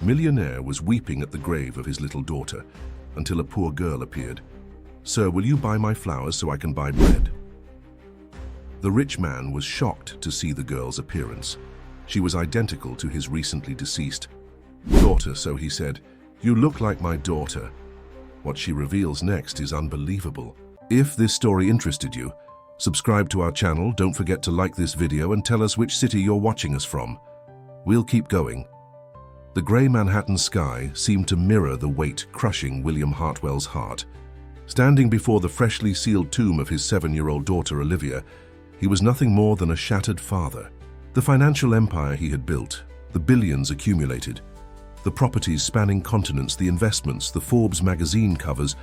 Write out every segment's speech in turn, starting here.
Millionaire was weeping at the grave of his little daughter until a poor girl appeared. "Sir, will you buy my flowers so I can buy bread?" The rich man was shocked to see the girl's appearance. She was identical to his recently deceased daughter, so he said, "You look like my daughter." What she reveals next is unbelievable. If this story interested you, subscribe to our channel, don't forget to like this video and tell us which city you're watching us from. We'll keep going. The grey Manhattan sky seemed to mirror the weight crushing William Hartwell's heart. Standing before the freshly sealed tomb of his 7-year-old daughter Olivia, he was nothing more than a shattered father. The financial empire he had built, the billions accumulated, the properties spanning continents, the investments, the Forbes magazine covers,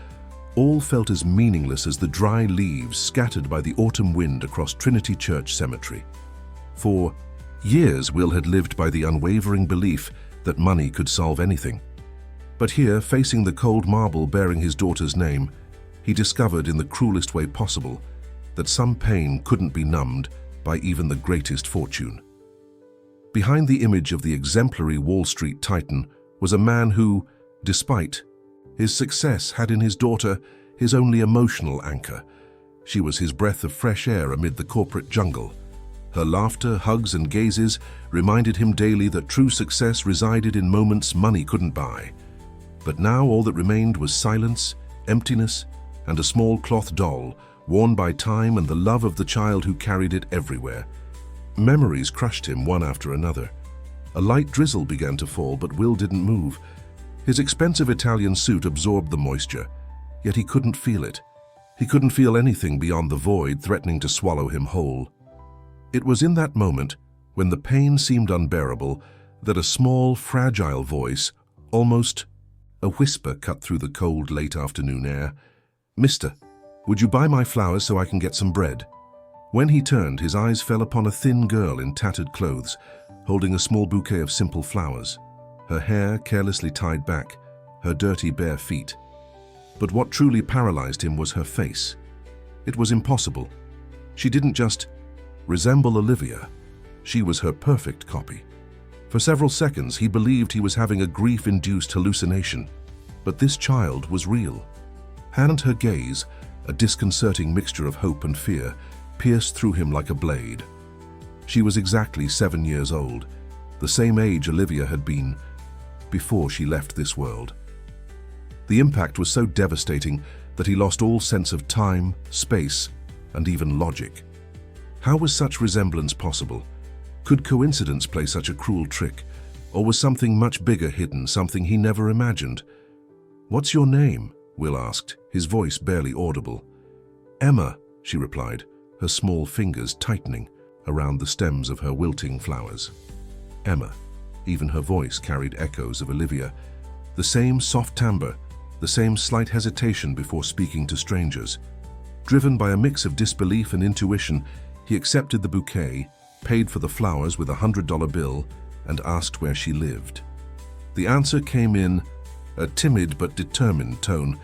all felt as meaningless as the dry leaves scattered by the autumn wind across Trinity Church Cemetery. For years, Will had lived by the unwavering belief that money could solve anything. But here, facing the cold marble bearing his daughter's name, he discovered in the cruelest way possible that some pain couldn't be numbed by even the greatest fortune. Behind the image of the exemplary Wall Street titan was a man who, despite his success, had in his daughter his only emotional anchor. She was his breath of fresh air amid the corporate jungle. Her laughter, hugs, and gazes reminded him daily that true success resided in moments money couldn't buy. But now all that remained was silence, emptiness, and a small cloth doll, worn by time and the love of the child who carried it everywhere. Memories crushed him one after another. A light drizzle began to fall, but Will didn't move. His expensive Italian suit absorbed the moisture, yet he couldn't feel it. He couldn't feel anything beyond the void threatening to swallow him whole. It was in that moment, when the pain seemed unbearable, that a small, fragile voice, almost a whisper, cut through the cold, late afternoon air. "Mister, would you buy my flowers so I can get some bread?" When he turned, his eyes fell upon a thin girl in tattered clothes, holding a small bouquet of simple flowers, her hair carelessly tied back, her dirty bare feet. But what truly paralyzed him was her face. It was impossible. She didn't just resemble Olivia. She was her perfect copy. For several seconds, he believed he was having a grief-induced hallucination. But this child was real. And her gaze, a disconcerting mixture of hope and fear, pierced through him like a blade. She was exactly 7 years old, the same age Olivia had been before she left this world. The impact was so devastating that he lost all sense of time, space, and even logic. How was such resemblance possible? Could coincidence play such a cruel trick? Or was something much bigger hidden, something he never imagined? "What's your name?" Will asked, his voice barely audible. "Emma," she replied, her small fingers tightening around the stems of her wilting flowers. Emma. Even her voice carried echoes of Olivia. The same soft timbre, the same slight hesitation before speaking to strangers. Driven by a mix of disbelief and intuition, he accepted the bouquet, paid for the flowers with a $100 bill, and asked where she lived. The answer came in a timid but determined tone.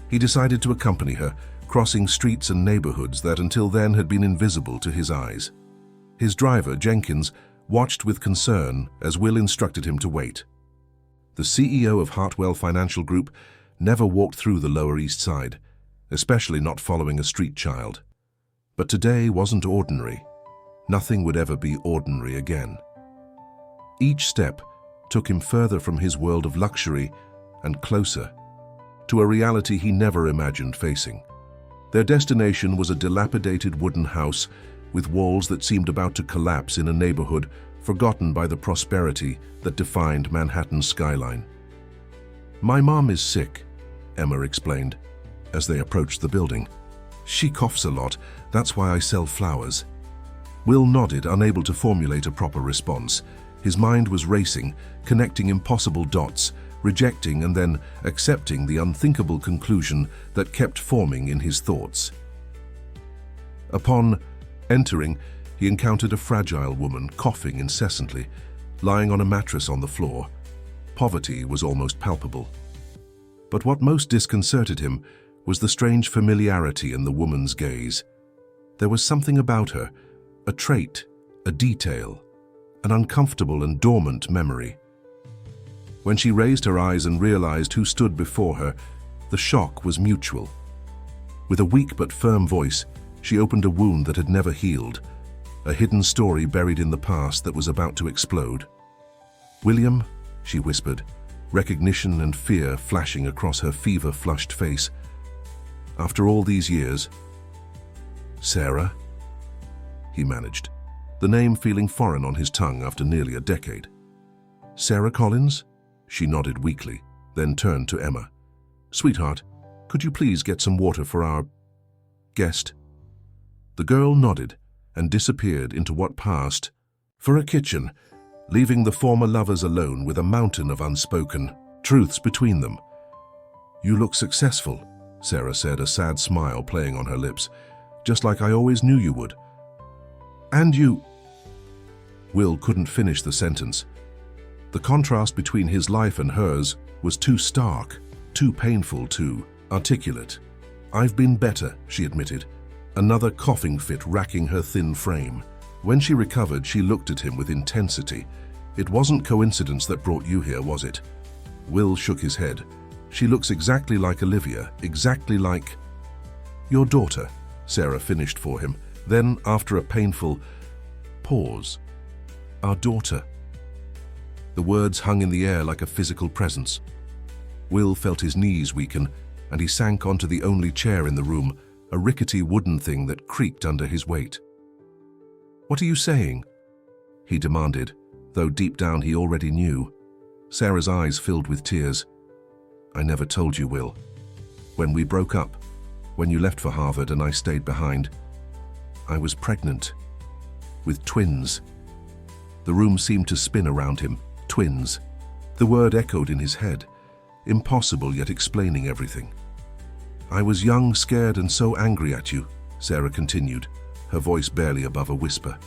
He decided to accompany her, crossing streets and neighborhoods that until then had been invisible to his eyes. His driver, Jenkins, watched with concern as Will instructed him to wait. The CEO of Hartwell Financial Group never walked through the Lower East Side, especially not following a street child. But today wasn't ordinary. Nothing would ever be ordinary again. Each step took him further from his world of luxury and closer to a reality he never imagined facing. Their destination was a dilapidated wooden house with walls that seemed about to collapse in a neighborhood forgotten by the prosperity that defined Manhattan's skyline. "My mom is sick," Emma explained as they approached the building. "She coughs a lot, that's why I sell flowers." Will nodded, unable to formulate a proper response. His mind was racing, connecting impossible dots, rejecting and then accepting the unthinkable conclusion that kept forming in his thoughts. Upon entering, he encountered a fragile woman coughing incessantly, lying on a mattress on the floor. Poverty was almost palpable. But what most disconcerted him was the strange familiarity in the woman's gaze. There was something about her, a trait, a detail, an uncomfortable and dormant memory. When she raised her eyes and realized who stood before her, the shock was mutual. With a weak but firm voice, she opened a wound that had never healed, a hidden story buried in the past that was about to explode. "William," she whispered, recognition and fear flashing across her fever-flushed face. "After all these years..." "Sarah?" he managed, the name feeling foreign on his tongue after nearly a decade. "Sarah Collins?" She nodded weakly, then turned to Emma. "Sweetheart, could you please get some water for our guest?" The girl nodded and disappeared into what passed for a kitchen, leaving the former lovers alone with a mountain of unspoken truths between them. "You look successful," Sarah said, a sad smile playing on her lips, "just like I always knew you would." "And you..." Will couldn't finish the sentence. The contrast between his life and hers was too stark, too painful to articulate. "I've been better," she admitted, another coughing fit racking her thin frame. When she recovered, she looked at him with intensity. "It wasn't coincidence that brought you here, was it?" Will shook his head. "She looks exactly like Olivia, exactly like..." "Your daughter," Sarah finished for him. Then, after a painful pause, "Our daughter." The words hung in the air like a physical presence. Will felt his knees weaken, and he sank onto the only chair in the room, a rickety wooden thing that creaked under his weight. "What are you saying?" he demanded, though deep down he already knew. Sarah's eyes filled with tears. "I never told you, Will. When we broke up, when you left for Harvard and I stayed behind, I was pregnant. With twins." The room seemed to spin around him. Twins. The word echoed in his head, impossible yet explaining everything. "I was young, scared, and so angry at you," Sarah continued, her voice barely above a whisper.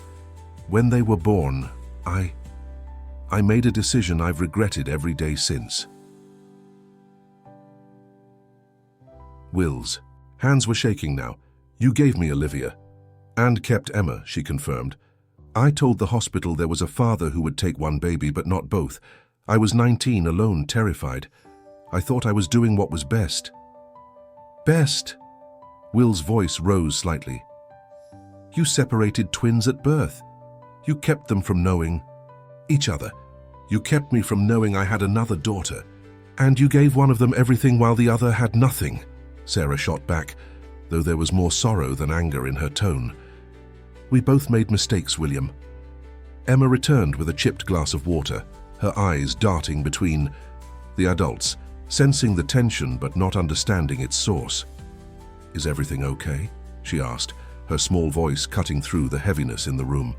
"When they were born, I made a decision I've regretted every day since." Will's hands were shaking now. "You gave me Olivia. And kept Emma," she confirmed. "I told the hospital there was a father who would take one baby, but not both. I was 19, alone, terrified. I thought I was doing what was best." "Best?" Will's voice rose slightly. "You separated twins at birth. You kept them from knowing each other. You kept me from knowing I had another daughter. And you gave one of them everything while the other had nothing," Sarah shot back, though there was more sorrow than anger in her tone. "We both made mistakes, William." Emma returned with a chipped glass of water, her eyes darting between the adults, sensing the tension but not understanding its source. "Is everything okay?" she asked, her small voice cutting through the heaviness in the room.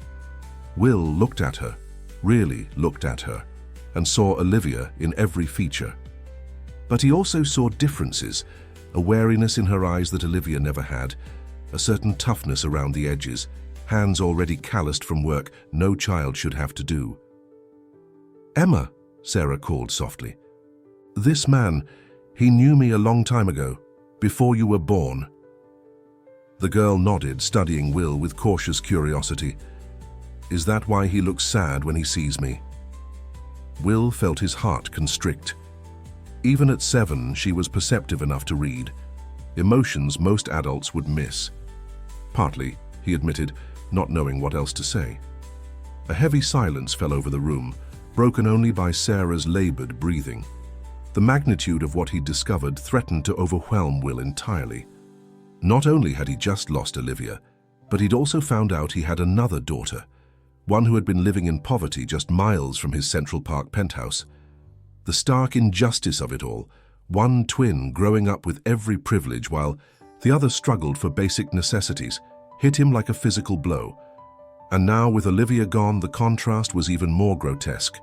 Will looked at her, really looked at her, and saw Olivia in every feature. But he also saw differences, a wariness in her eyes that Olivia never had, a certain toughness around the edges, hands already calloused from work no child should have to do. "Emma," Sarah called softly. "This man, he knew me a long time ago, before you were born." The girl nodded, studying Will with cautious curiosity. "Is that why he looks sad when he sees me?" Will felt his heart constrict. Even at 7, she was perceptive enough to read emotions most adults would miss. "Partly," he admitted, not knowing what else to say. A heavy silence fell over the room, broken only by Sarah's labored breathing. The magnitude of what he'd discovered threatened to overwhelm Will entirely. Not only had he just lost Olivia, but he'd also found out he had another daughter, one who had been living in poverty just miles from his Central Park penthouse. The stark injustice of it all, one twin growing up with every privilege while the other struggled for basic necessities, hit him like a physical blow. And now, with Olivia gone, the contrast was even more grotesque.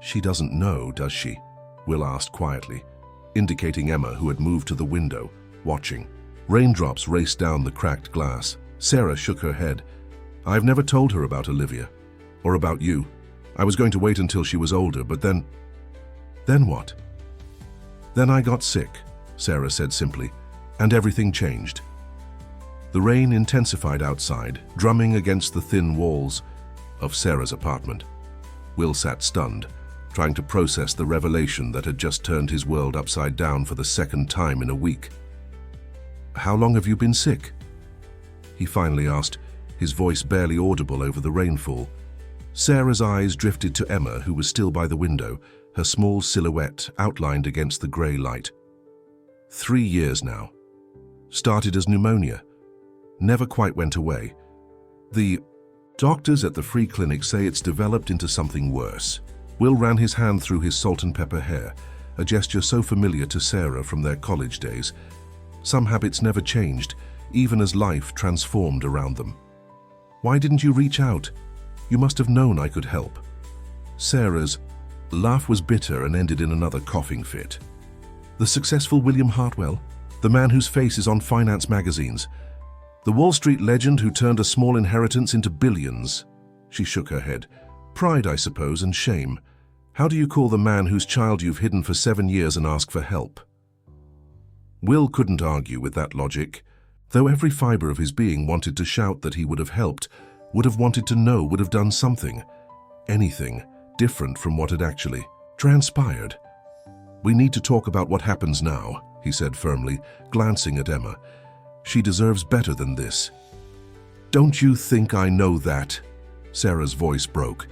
"She doesn't know, does she?" Will asked quietly, indicating Emma, who had moved to the window, watching. Raindrops raced down the cracked glass. Sarah shook her head. "I've never told her about Olivia, or about you. I was going to wait until she was older, but then..." "Then what?" "Then I got sick," Sarah said simply, "and everything changed." The rain intensified outside, drumming against the thin walls of Sarah's apartment. Will sat stunned, trying to process the revelation that had just turned his world upside down for the second time in a week. "How long have you been sick?" he finally asked, his voice barely audible over the rainfall. Sarah's eyes drifted to Emma, who was still by the window, her small silhouette outlined against the grey light. 3 years now. Started as pneumonia. Never quite went away. The doctors at the free clinic say it's developed into something worse. Will ran his hand through his salt and pepper hair, a gesture so familiar to Sarah from their college days. Some habits never changed, even as life transformed around them. "Why didn't you reach out? You must have known I could help." Sarah's laugh was bitter and ended in another coughing fit. "The successful William Hartwell, the man whose face is on finance magazines, the Wall Street legend who turned a small inheritance into billions." She shook her head. "Pride, I suppose, and shame. How do you call the man whose child you've hidden for 7 years and ask for help?" Will couldn't argue with that logic, though every fiber of his being wanted to shout that he would have helped, would have wanted to know, would have done something, anything, different from what had actually transpired. "We need to talk about what happens now," he said firmly, glancing at Emma. "She deserves better than this." "Don't you think I know that?" Sarah's voice broke.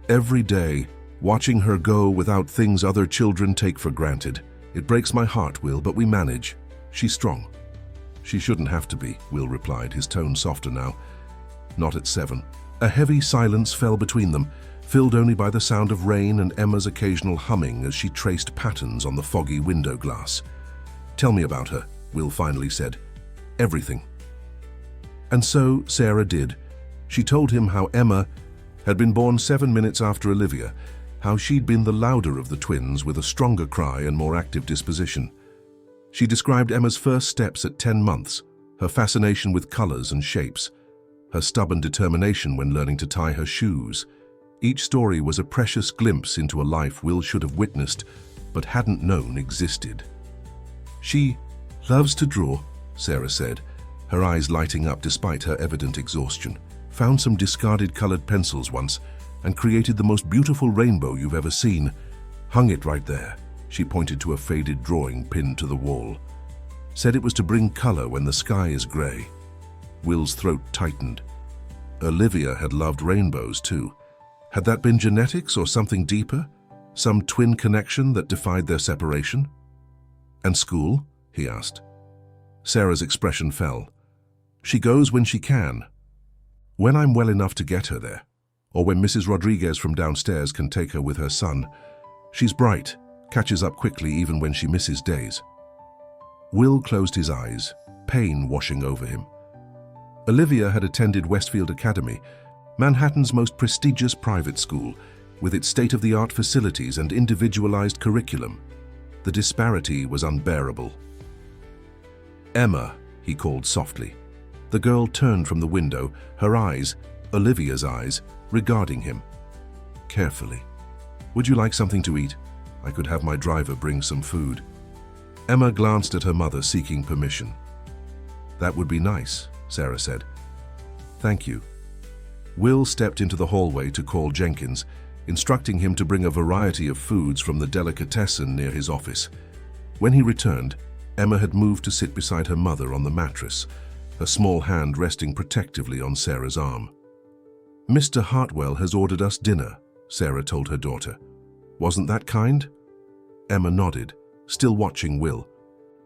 "Every day, watching her go without things other children take for granted. It breaks my heart, Will, but we manage. She's strong." "She shouldn't have to be," Will replied, his tone softer now. "Not at 7. A heavy silence fell between them, filled only by the sound of rain and Emma's occasional humming as she traced patterns on the foggy window glass. "Tell me about her," Will finally said. "Everything." And so Sarah did. She told him how Emma had been born 7 minutes after Olivia, how she'd been the louder of the twins with a stronger cry and more active disposition. She described Emma's first steps at 10 months, her fascination with colors and shapes, her stubborn determination when learning to tie her shoes. Each story was a precious glimpse into a life Will should have witnessed, but hadn't known existed. "She loves to draw," Sarah said, her eyes lighting up despite her evident exhaustion. "Found some discarded colored pencils once and created the most beautiful rainbow you've ever seen. Hung it right there." She pointed to a faded drawing pinned to the wall. "Said it was to bring color when the sky is gray." Will's throat tightened. Olivia had loved rainbows too. Had that been genetics or something deeper? Some twin connection that defied their separation? "And school?" he asked. Sarah's expression fell. "She goes when she can. When I'm well enough to get her there, or when Mrs. Rodriguez from downstairs can take her with her son. She's bright, catches up quickly even when she misses days." Will closed his eyes, pain washing over him. Olivia had attended Westfield Academy, Manhattan's most prestigious private school, with its state-of-the-art facilities and individualized curriculum. The disparity was unbearable. "Emma," he called softly. The girl turned from the window, her eyes, Olivia's eyes, regarding him. Carefully. "Would you like something to eat? I could have my driver bring some food." Emma glanced at her mother, seeking permission. "That would be nice," Sarah said. "Thank you." Will stepped into the hallway to call Jenkins, instructing him to bring a variety of foods from the delicatessen near his office. When he returned, Emma had moved to sit beside her mother on the mattress, her small hand resting protectively on Sarah's arm. "Mr. Hartwell has ordered us dinner," Sarah told her daughter. "Wasn't that kind?" Emma nodded, still watching Will,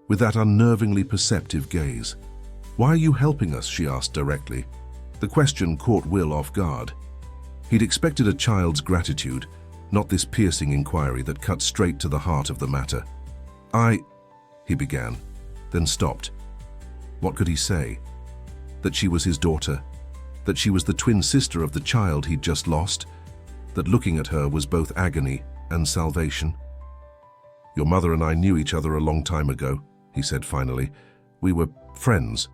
with that unnervingly perceptive gaze. "Why are you helping us?" she asked directly. The question caught Will off guard. He'd expected a child's gratitude, not this piercing inquiry that cut straight to the heart of the matter. He began, then stopped. What could he say? That she was his daughter? That she was the twin sister of the child he'd just lost? That looking at her was both agony and salvation? "Your mother and I knew each other a long time ago," he said finally. "We were friends."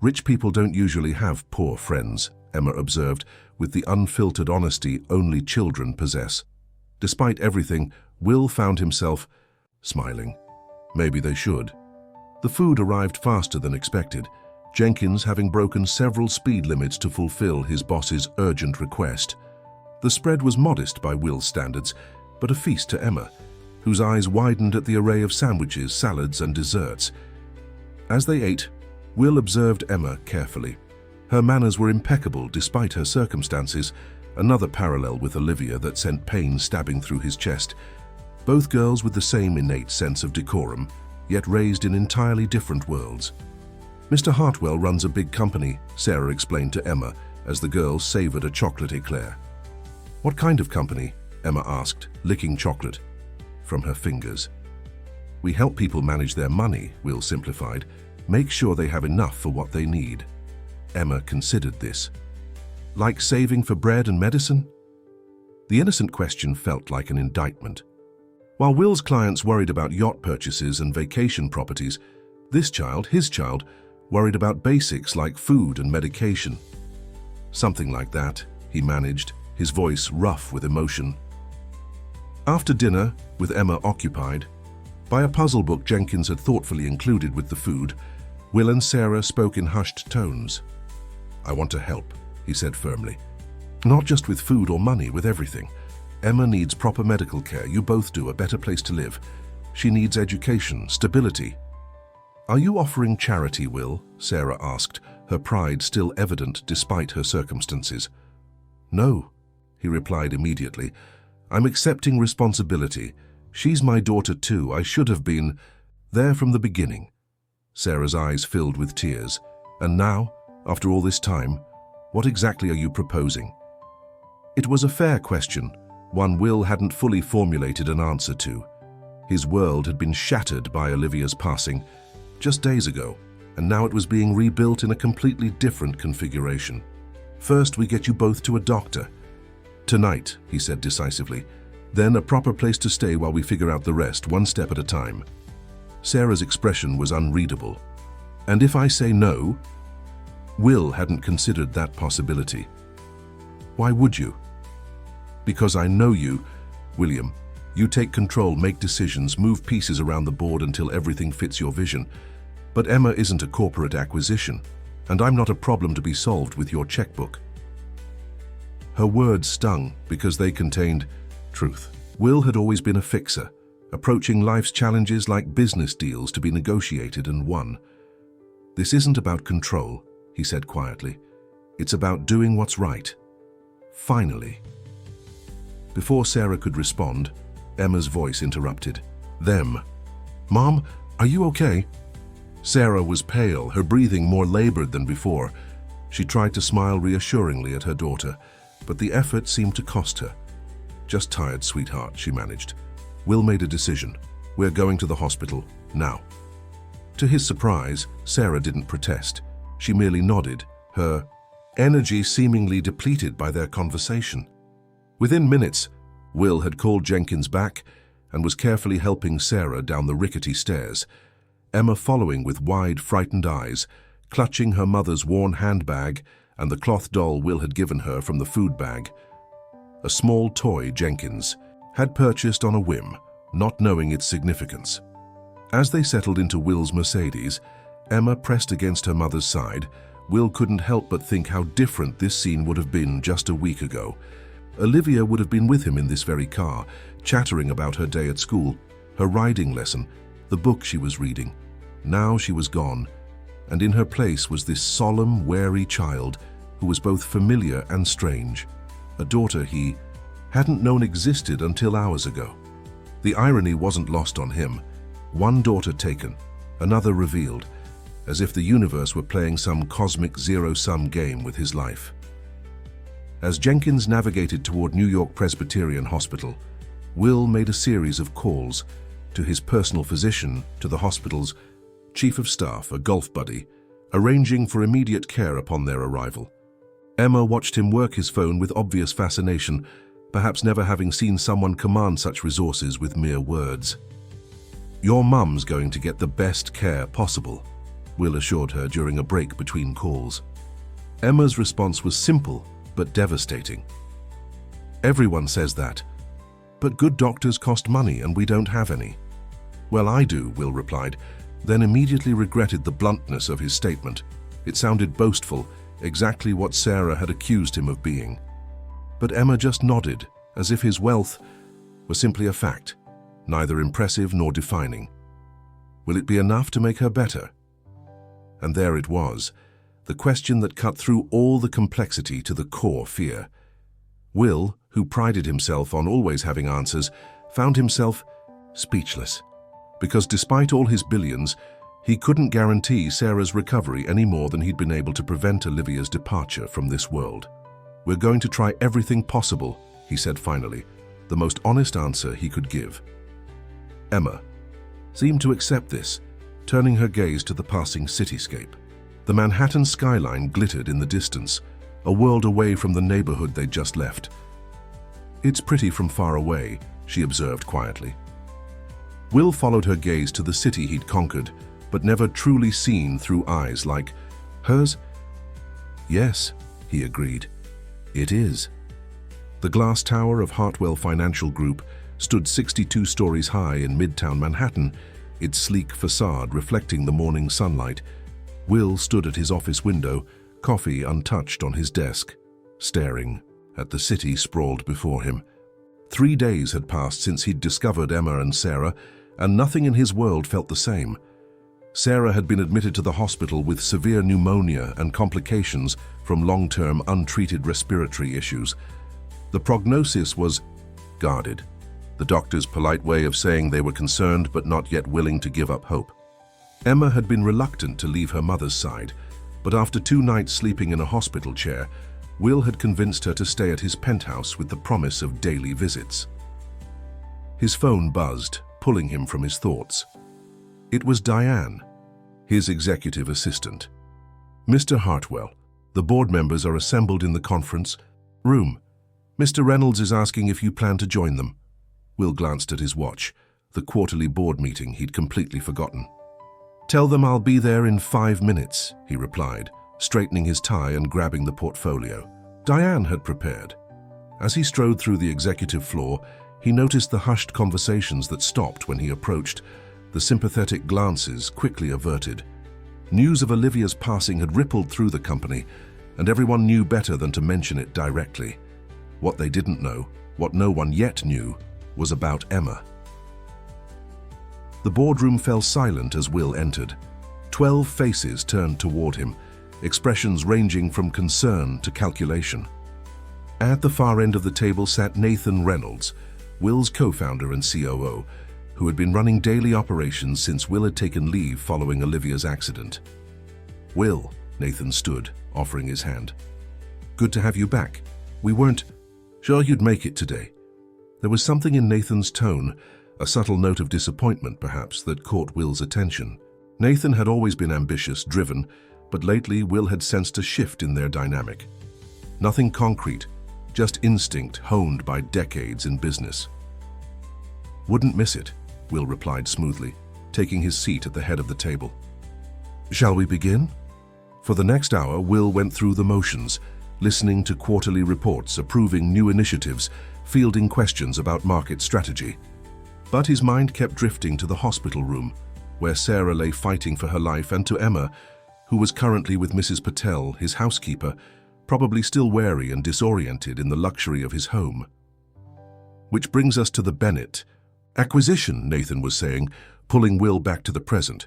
"Rich people don't usually have poor friends," Emma observed, with the unfiltered honesty only children possess. Despite everything, Will found himself smiling. Maybe they should. The food arrived faster than expected, Jenkins having broken several speed limits to fulfill his boss's urgent request. The spread was modest by Will's standards, but a feast to Emma, whose eyes widened at the array of sandwiches, salads, and desserts. As they ate, Will observed Emma carefully. Her manners were impeccable despite her circumstances, another parallel with Olivia that sent pain stabbing through his chest. Both girls with the same innate sense of decorum, yet raised in entirely different worlds. Mr. Hartwell runs a big company, Sarah explained to Emma as the girls savored a chocolate eclair. What kind of company? Emma asked, licking chocolate from her fingers. We help people manage their money, Will simplified. Make sure they have enough for what they need. Emma considered this. Like saving for bread and medicine? The innocent question felt like an indictment. While Will's clients worried about yacht purchases and vacation properties, this child, his child, worried about basics like food and medication. Something like that, he managed, his voice rough with emotion. After dinner, with Emma occupied by a puzzle book Jenkins had thoughtfully included with the food, Will and Sarah spoke in hushed tones. I want to help, he said firmly. Not just with food or money, with everything. Emma needs proper medical care, you both do, a better place to live. She needs education, stability. Are you offering charity, Will? Sarah asked, her pride still evident despite her circumstances. No, he replied immediately. I'm accepting responsibility. She's my daughter too. I should have been there from the beginning. Sarah's eyes filled with tears. And now, after all this time, what exactly are you proposing? It was a fair question, one Will hadn't fully formulated an answer to. His world had been shattered by Olivia's passing just days ago, and now it was being rebuilt in a completely different configuration. First, we get you both to a doctor. Tonight, he said decisively. Then a proper place to stay while we figure out the rest, one step at a time. Sarah's expression was unreadable. And if I say no? Will hadn't considered that possibility. Why would you? Because I know you, William. You take control, make decisions, move pieces around the board until everything fits your vision. But Emma isn't a corporate acquisition, and I'm not a problem to be solved with your checkbook. Her words stung because they contained truth. Will had always been a fixer, approaching life's challenges like business deals to be negotiated and won. This isn't about control, he said quietly. It's about doing what's right. Finally. Before Sarah could respond, Emma's voice interrupted. Them. Mom, are you okay? Sarah was pale, her breathing more labored than before. She tried to smile reassuringly at her daughter, but the effort seemed to cost her. Just tired, sweetheart, she managed. Will made a decision. We're going to the hospital, now. To his surprise, Sarah didn't protest. She merely nodded, her energy seemingly depleted by their conversation. Within minutes, Will had called Jenkins back and was carefully helping Sarah down the rickety stairs, Emma following with wide, frightened eyes, clutching her mother's worn handbag and the cloth doll Will had given her from the food bag. A small toy Jenkins had purchased on a whim, not knowing its significance. As they settled into Will's Mercedes, Emma pressed against her mother's side. Will couldn't help but think how different this scene would have been just a week ago. Olivia would have been with him in this very car, chattering about her day at school, her riding lesson, the book she was reading. Now she was gone, and in her place was this solemn, wary child who was both familiar and strange, a daughter he hadn't known existed until hours ago. The irony wasn't lost on him. One daughter taken, another revealed, as if the universe were playing some cosmic zero-sum game with his life. As Jenkins navigated toward New York Presbyterian Hospital, Will made a series of calls to his personal physician, to the hospital's chief of staff, a golf buddy, arranging for immediate care upon their arrival. Emma watched him work his phone with obvious fascination, perhaps never having seen someone command such resources with mere words. Your mum's going to get the best care possible, Will assured her during a break between calls. Emma's response was simple but devastating. Everyone says that, but good doctors cost money and we don't have any. Well, I do, Will replied, then immediately regretted the bluntness of his statement. It sounded boastful, exactly what Sarah had accused him of being. But Emma just nodded, as if his wealth were simply a fact, neither impressive nor defining. Will it be enough to make her better? And there it was, the question that cut through all the complexity to the core fear. Will, who prided himself on always having answers, found himself speechless, because despite all his billions, he couldn't guarantee Sarah's recovery any more than he'd been able to prevent Olivia's departure from this world. "We're going to try everything possible," he said finally, the most honest answer he could give. Emma seemed to accept this, turning her gaze to the passing cityscape. The Manhattan skyline glittered in the distance, a world away from the neighborhood they'd just left. "It's pretty from far away," she observed quietly. Will followed her gaze to the city he'd conquered, but never truly seen through eyes like hers. "Yes," he agreed, "it is." The glass tower of Hartwell Financial Group stood 62 stories high in Midtown Manhattan, its sleek facade reflecting the morning sunlight. Will stood at his office window, coffee untouched on his desk, staring at the city sprawled before him. 3 days had passed since he'd discovered Emma and Sarah, and nothing in his world felt the same. Sarah had been admitted to the hospital with severe pneumonia and complications from long-term untreated respiratory issues. The prognosis was guarded, the doctor's polite way of saying they were concerned but not yet willing to give up hope. Emma had been reluctant to leave her mother's side, but after 2 nights sleeping in a hospital chair, Will had convinced her to stay at his penthouse with the promise of daily visits. His phone buzzed, pulling him from his thoughts. It was Diane, his executive assistant. "Mr. Hartwell, the board members are assembled in the conference room. Mr. Reynolds is asking if you plan to join them." Will glanced at his watch, the quarterly board meeting he'd completely forgotten. "Tell them I'll be there in 5 minutes, he replied, straightening his tie and grabbing the portfolio. Diane had prepared. As he strode through the executive floor, he noticed the hushed conversations that stopped when he approached, the sympathetic glances quickly averted. News of Olivia's passing had rippled through the company, and everyone knew better than to mention it directly. What they didn't know, what no one yet knew, was about Emma. The boardroom fell silent as Will entered. 12 faces turned toward him, expressions ranging from concern to calculation. At the far end of the table sat Nathan Reynolds, Will's co-founder and COO, who had been running daily operations since Will had taken leave following Olivia's accident. "Will," Nathan stood, offering his hand. "Good to have you back. We weren't sure you'd make it today." There was something in Nathan's tone, a subtle note of disappointment perhaps, that caught Will's attention. Nathan had always been ambitious, driven, but lately Will had sensed a shift in their dynamic. Nothing concrete, just instinct honed by decades in business. "Wouldn't miss it," Will replied smoothly, taking his seat at the head of the table. "Shall we begin?" For the next hour, Will went through the motions, listening to quarterly reports, approving new initiatives, fielding questions about market strategy. But his mind kept drifting to the hospital room, where Sarah lay fighting for her life, and to Emma, who was currently with Mrs. Patel, his housekeeper, probably still wary and disoriented in the luxury of his home. "Which brings us to the Bennett acquisition," Nathan was saying, pulling Will back to the present.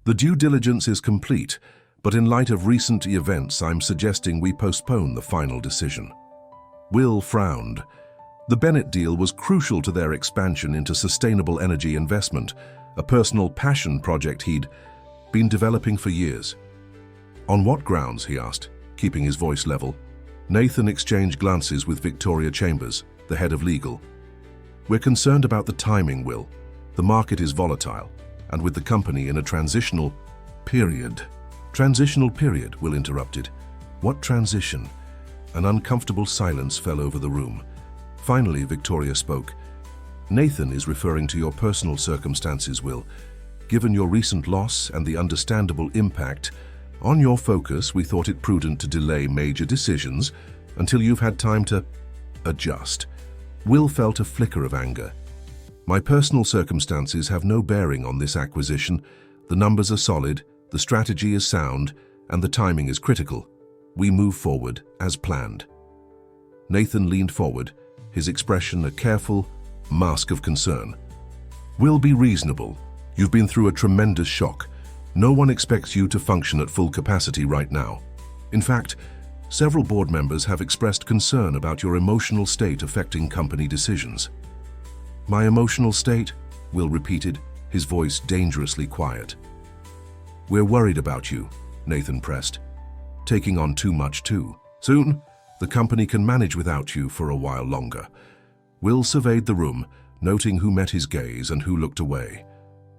"The due diligence is complete, but in light of recent events, I'm suggesting we postpone the final decision." Will frowned. The Bennett deal was crucial to their expansion into sustainable energy investment, a personal passion project he'd been developing for years. "On what grounds?" he asked, keeping his voice level. Nathan exchanged glances with Victoria Chambers, the head of legal. "We're concerned about the timing, Will. The market is volatile, and with the company in a transitional period." "Transitional period," Will interrupted. "What transition?" An uncomfortable silence fell over the room. Finally, Victoria spoke. "Nathan is referring to your personal circumstances, Will. Given your recent loss and the understandable impact on your focus, we thought it prudent to delay major decisions until you've had time to adjust." Will felt a flicker of anger. "My personal circumstances have no bearing on this acquisition. The numbers are solid, the strategy is sound, and the timing is critical. We move forward as planned." Nathan leaned forward, his expression a careful, mask of concern. Will, be reasonable. You've been through a tremendous shock. No one expects you to function at full capacity right now. In fact, several board members have expressed concern about your emotional state affecting company decisions. My emotional state? Will repeated, his voice dangerously quiet. We're worried about you, Nathan pressed. Taking on too much too. Soon, the company can manage without you for a while longer. Will surveyed the room, noting who met his gaze and who looked away.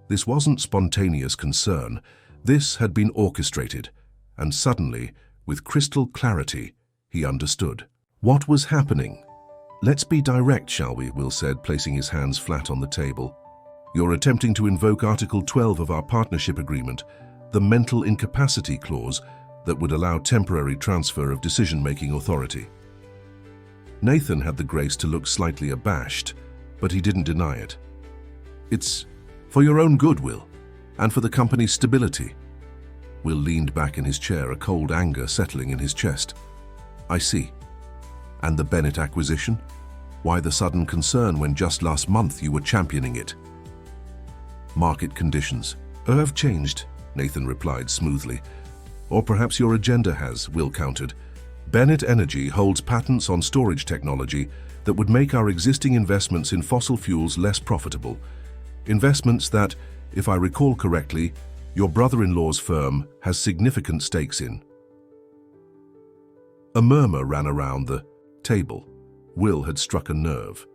This wasn't spontaneous concern. This had been orchestrated, and suddenly, with crystal clarity, he understood. What was happening? Let's be direct, shall we? Will said, placing his hands flat on the table. You're attempting to invoke Article 12 of our partnership agreement, the mental incapacity clause that would allow temporary transfer of decision-making authority. Nathan had the grace to look slightly abashed, but he didn't deny it. It's for your own good, Will, and for the company's stability. Will leaned back in his chair, a cold anger settling in his chest. I see. And the Bennett acquisition? Why the sudden concern when just last month you were championing it? Market conditions have changed, Nathan replied smoothly. Or perhaps your agenda has, Will countered. Bennett Energy holds patents on storage technology that would make our existing investments in fossil fuels less profitable. Investments that, if I recall correctly, your brother-in-law's firm has significant stakes in. A murmur ran around the table. Will had struck a nerve.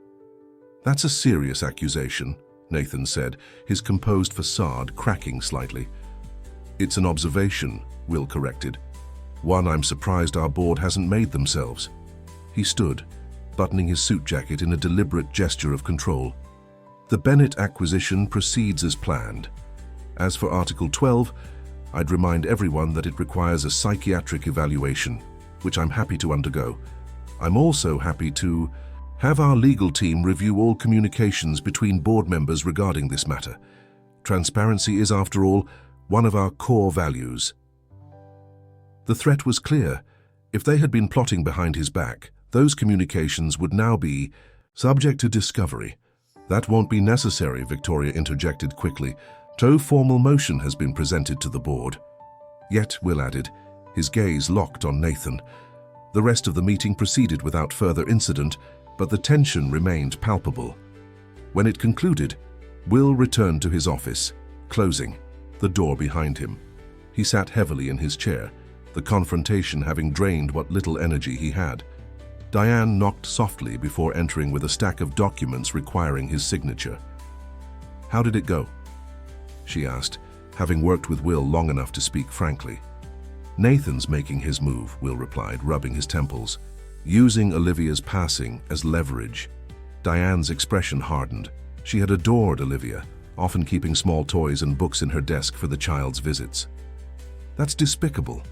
That's a serious accusation, Nathan said, his composed facade cracking slightly. It's an observation, Will corrected. One I'm surprised our board hasn't made themselves. He stood, buttoning his suit jacket in a deliberate gesture of control. The Bennett acquisition proceeds as planned. As for Article 12, I'd remind everyone that it requires a psychiatric evaluation, which I'm happy to undergo. I'm also happy to have our legal team review all communications between board members regarding this matter. Transparency is, after all, one of our core values. The threat was clear. If they had been plotting behind his back, those communications would now be subject to discovery. That won't be necessary, Victoria interjected quickly. No formal motion has been presented to the board. Yet, Will added, his gaze locked on Nathan. The rest of the meeting proceeded without further incident, but the tension remained palpable. When it concluded, Will returned to his office, closing the door behind him. He sat heavily in his chair, the confrontation having drained what little energy he had. Diane knocked softly before entering with a stack of documents requiring his signature. How did it go? She asked, having worked with Will long enough to speak frankly. Nathan's making his move, Will replied, rubbing his temples, using Olivia's passing as leverage. Diane's expression hardened. She had adored Olivia, often keeping small toys and books in her desk for the child's visits. That's despicable.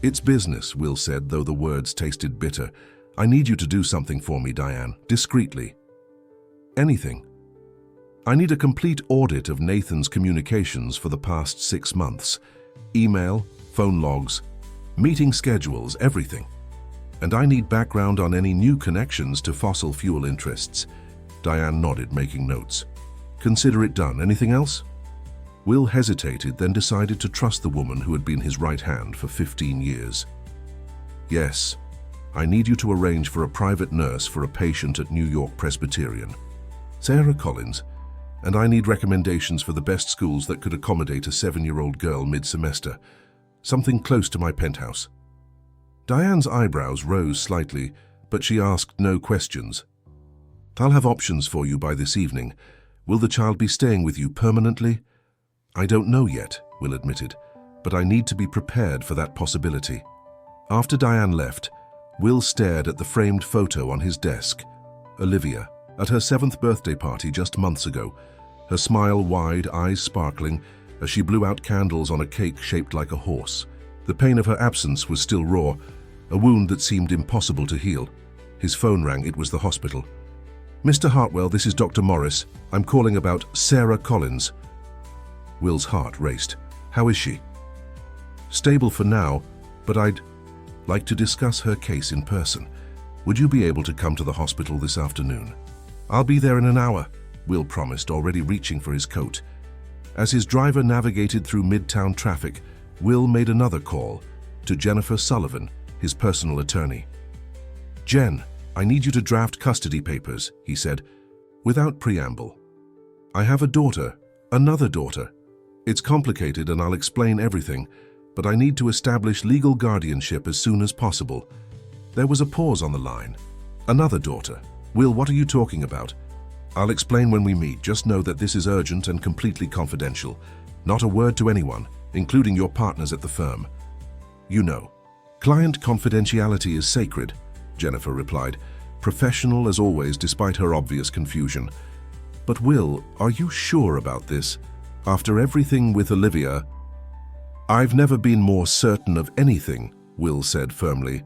It's business, Will said, though the words tasted bitter. I need you to do something for me, Diane, discreetly. Anything. I need a complete audit of Nathan's communications for the past 6 months. Email, phone logs, meeting schedules, everything. And I need background on any new connections to fossil fuel interests. Diane nodded, making notes. Consider it done. Anything else? Will hesitated, then decided to trust the woman who had been his right hand for 15 years. Yes, I need you to arrange for a private nurse for a patient at New York Presbyterian. Sarah Collins, and I need recommendations for the best schools that could accommodate a 7-year-old girl mid-semester. Something close to my penthouse. Diane's eyebrows rose slightly, but she asked no questions. I'll have options for you by this evening. Will the child be staying with you permanently? I don't know yet, Will admitted, but I need to be prepared for that possibility. After Diane left, Will stared at the framed photo on his desk. Olivia, at her 7th birthday party just months ago, her smile wide, eyes sparkling, as she blew out candles on a cake shaped like a horse. The pain of her absence was still raw, a wound that seemed impossible to heal. His phone rang. It was the hospital. Mr. Hartwell, this is Dr. Morris. I'm calling about Sarah Collins. Will's heart raced. How is she? Stable for now, but I'd like to discuss her case in person. Would you be able to come to the hospital this afternoon? I'll be there in an hour, Will promised, already reaching for his coat. As his driver navigated through midtown traffic, Will made another call to Jennifer Sullivan, his personal attorney. "Jen, I need you to draft custody papers," he said, without preamble. "I have a daughter, another daughter. It's complicated and I'll explain everything, but I need to establish legal guardianship as soon as possible." There was a pause on the line. "Another daughter? Will, what are you talking about?" "I'll explain when we meet. Just know that this is urgent and completely confidential. Not a word to anyone, including your partners at the firm." "You know, client confidentiality is sacred," Jennifer replied, professional as always despite her obvious confusion. "But Will, are you sure about this? After everything with Olivia—" "I've never been more certain of anything," Will said firmly.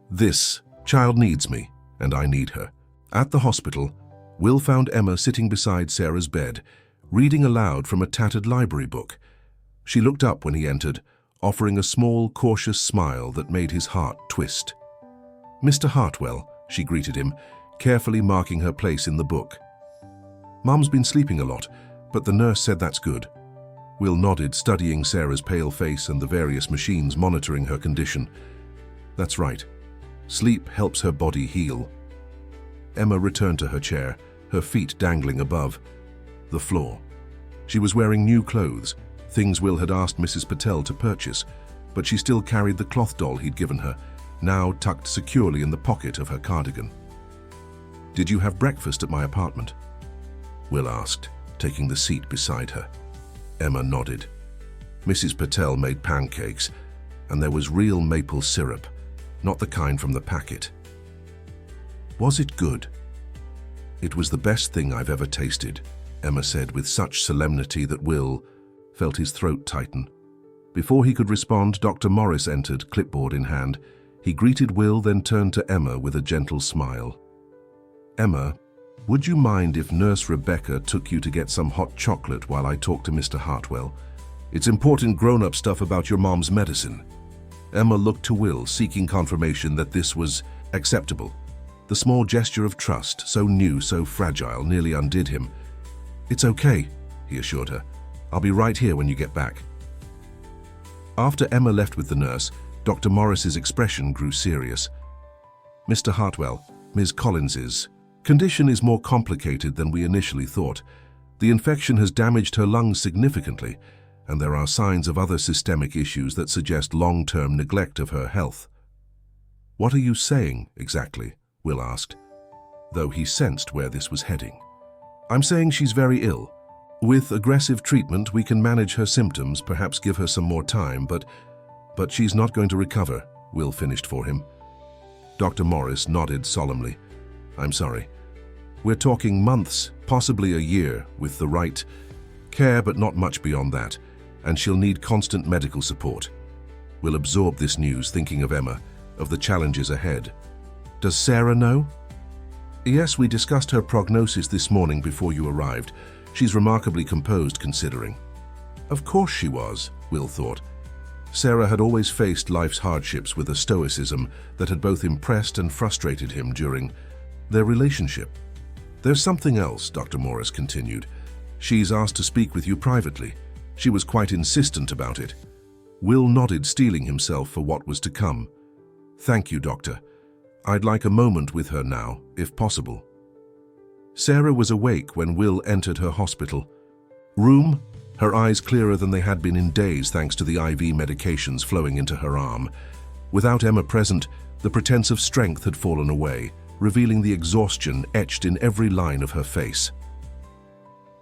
"This child needs me, and I need her." At the hospital, Will found Emma sitting beside Sarah's bed, reading aloud from a tattered library book. She looked up when he entered, offering a small, cautious smile that made his heart twist. "Mr. Hartwell," she greeted him, carefully marking her place in the book. "Mom's been sleeping a lot, but the nurse said that's good." Will nodded, studying Sarah's pale face and the various machines monitoring her condition. "That's right. Sleep helps her body heal." Emma returned to her chair, her feet dangling above the floor. She was wearing new clothes, things Will had asked Mrs. Patel to purchase, but she still carried the cloth doll he'd given her, now tucked securely in the pocket of her cardigan. "Did you have breakfast at my apartment?" Will asked, taking the seat beside her. Emma nodded. Mrs. Patel made pancakes, and there was real maple syrup, not the kind from the packet. "Was it good?" "It was the best thing I've ever tasted," Emma said with such solemnity that Will felt his throat tighten. Before he could respond, Dr. Morris entered, clipboard in hand. He greeted Will, then turned to Emma with a gentle smile. "Emma, would you mind if Nurse Rebecca took you to get some hot chocolate while I talk to Mr. Hartwell? It's important grown-up stuff about your mom's medicine." Emma looked to Will, seeking confirmation that this was acceptable. The small gesture of trust, so new, so fragile, nearly undid him. "It's okay," he assured her. "I'll be right here when you get back." After Emma left with the nurse, Dr. Morris's expression grew serious. "Mr. Hartwell, Ms. Collins's condition is more complicated than we initially thought. The infection has damaged her lungs significantly, and there are signs of other systemic issues that suggest long-term neglect of her health." "What are you saying, exactly?" Will asked, though he sensed where this was heading. "I'm saying she's very ill. With aggressive treatment, we can manage her symptoms, perhaps give her some more time, but she's not going to recover," Will finished for him. Dr. Morris nodded solemnly. "I'm sorry. We're talking months, possibly a year, with the right care, but not much beyond that, and she'll need constant medical support." Will absorbed this news, thinking of Emma, of the challenges ahead. "Does Sarah know?" "Yes, we discussed her prognosis this morning before you arrived. She's remarkably composed considering." Of course she was, Will thought. Sarah had always faced life's hardships with a stoicism that had both impressed and frustrated him during their relationship. "There's something else," Dr. Morris continued. "She's asked to speak with you privately. She was quite insistent about it." Will nodded, steeling himself for what was to come. "Thank you, Doctor. I'd like a moment with her now, if possible." Sarah was awake when Will entered her hospital room, her eyes clearer than they had been in days thanks to the IV medications flowing into her arm. Without Emma present, the pretense of strength had fallen away, revealing the exhaustion etched in every line of her face.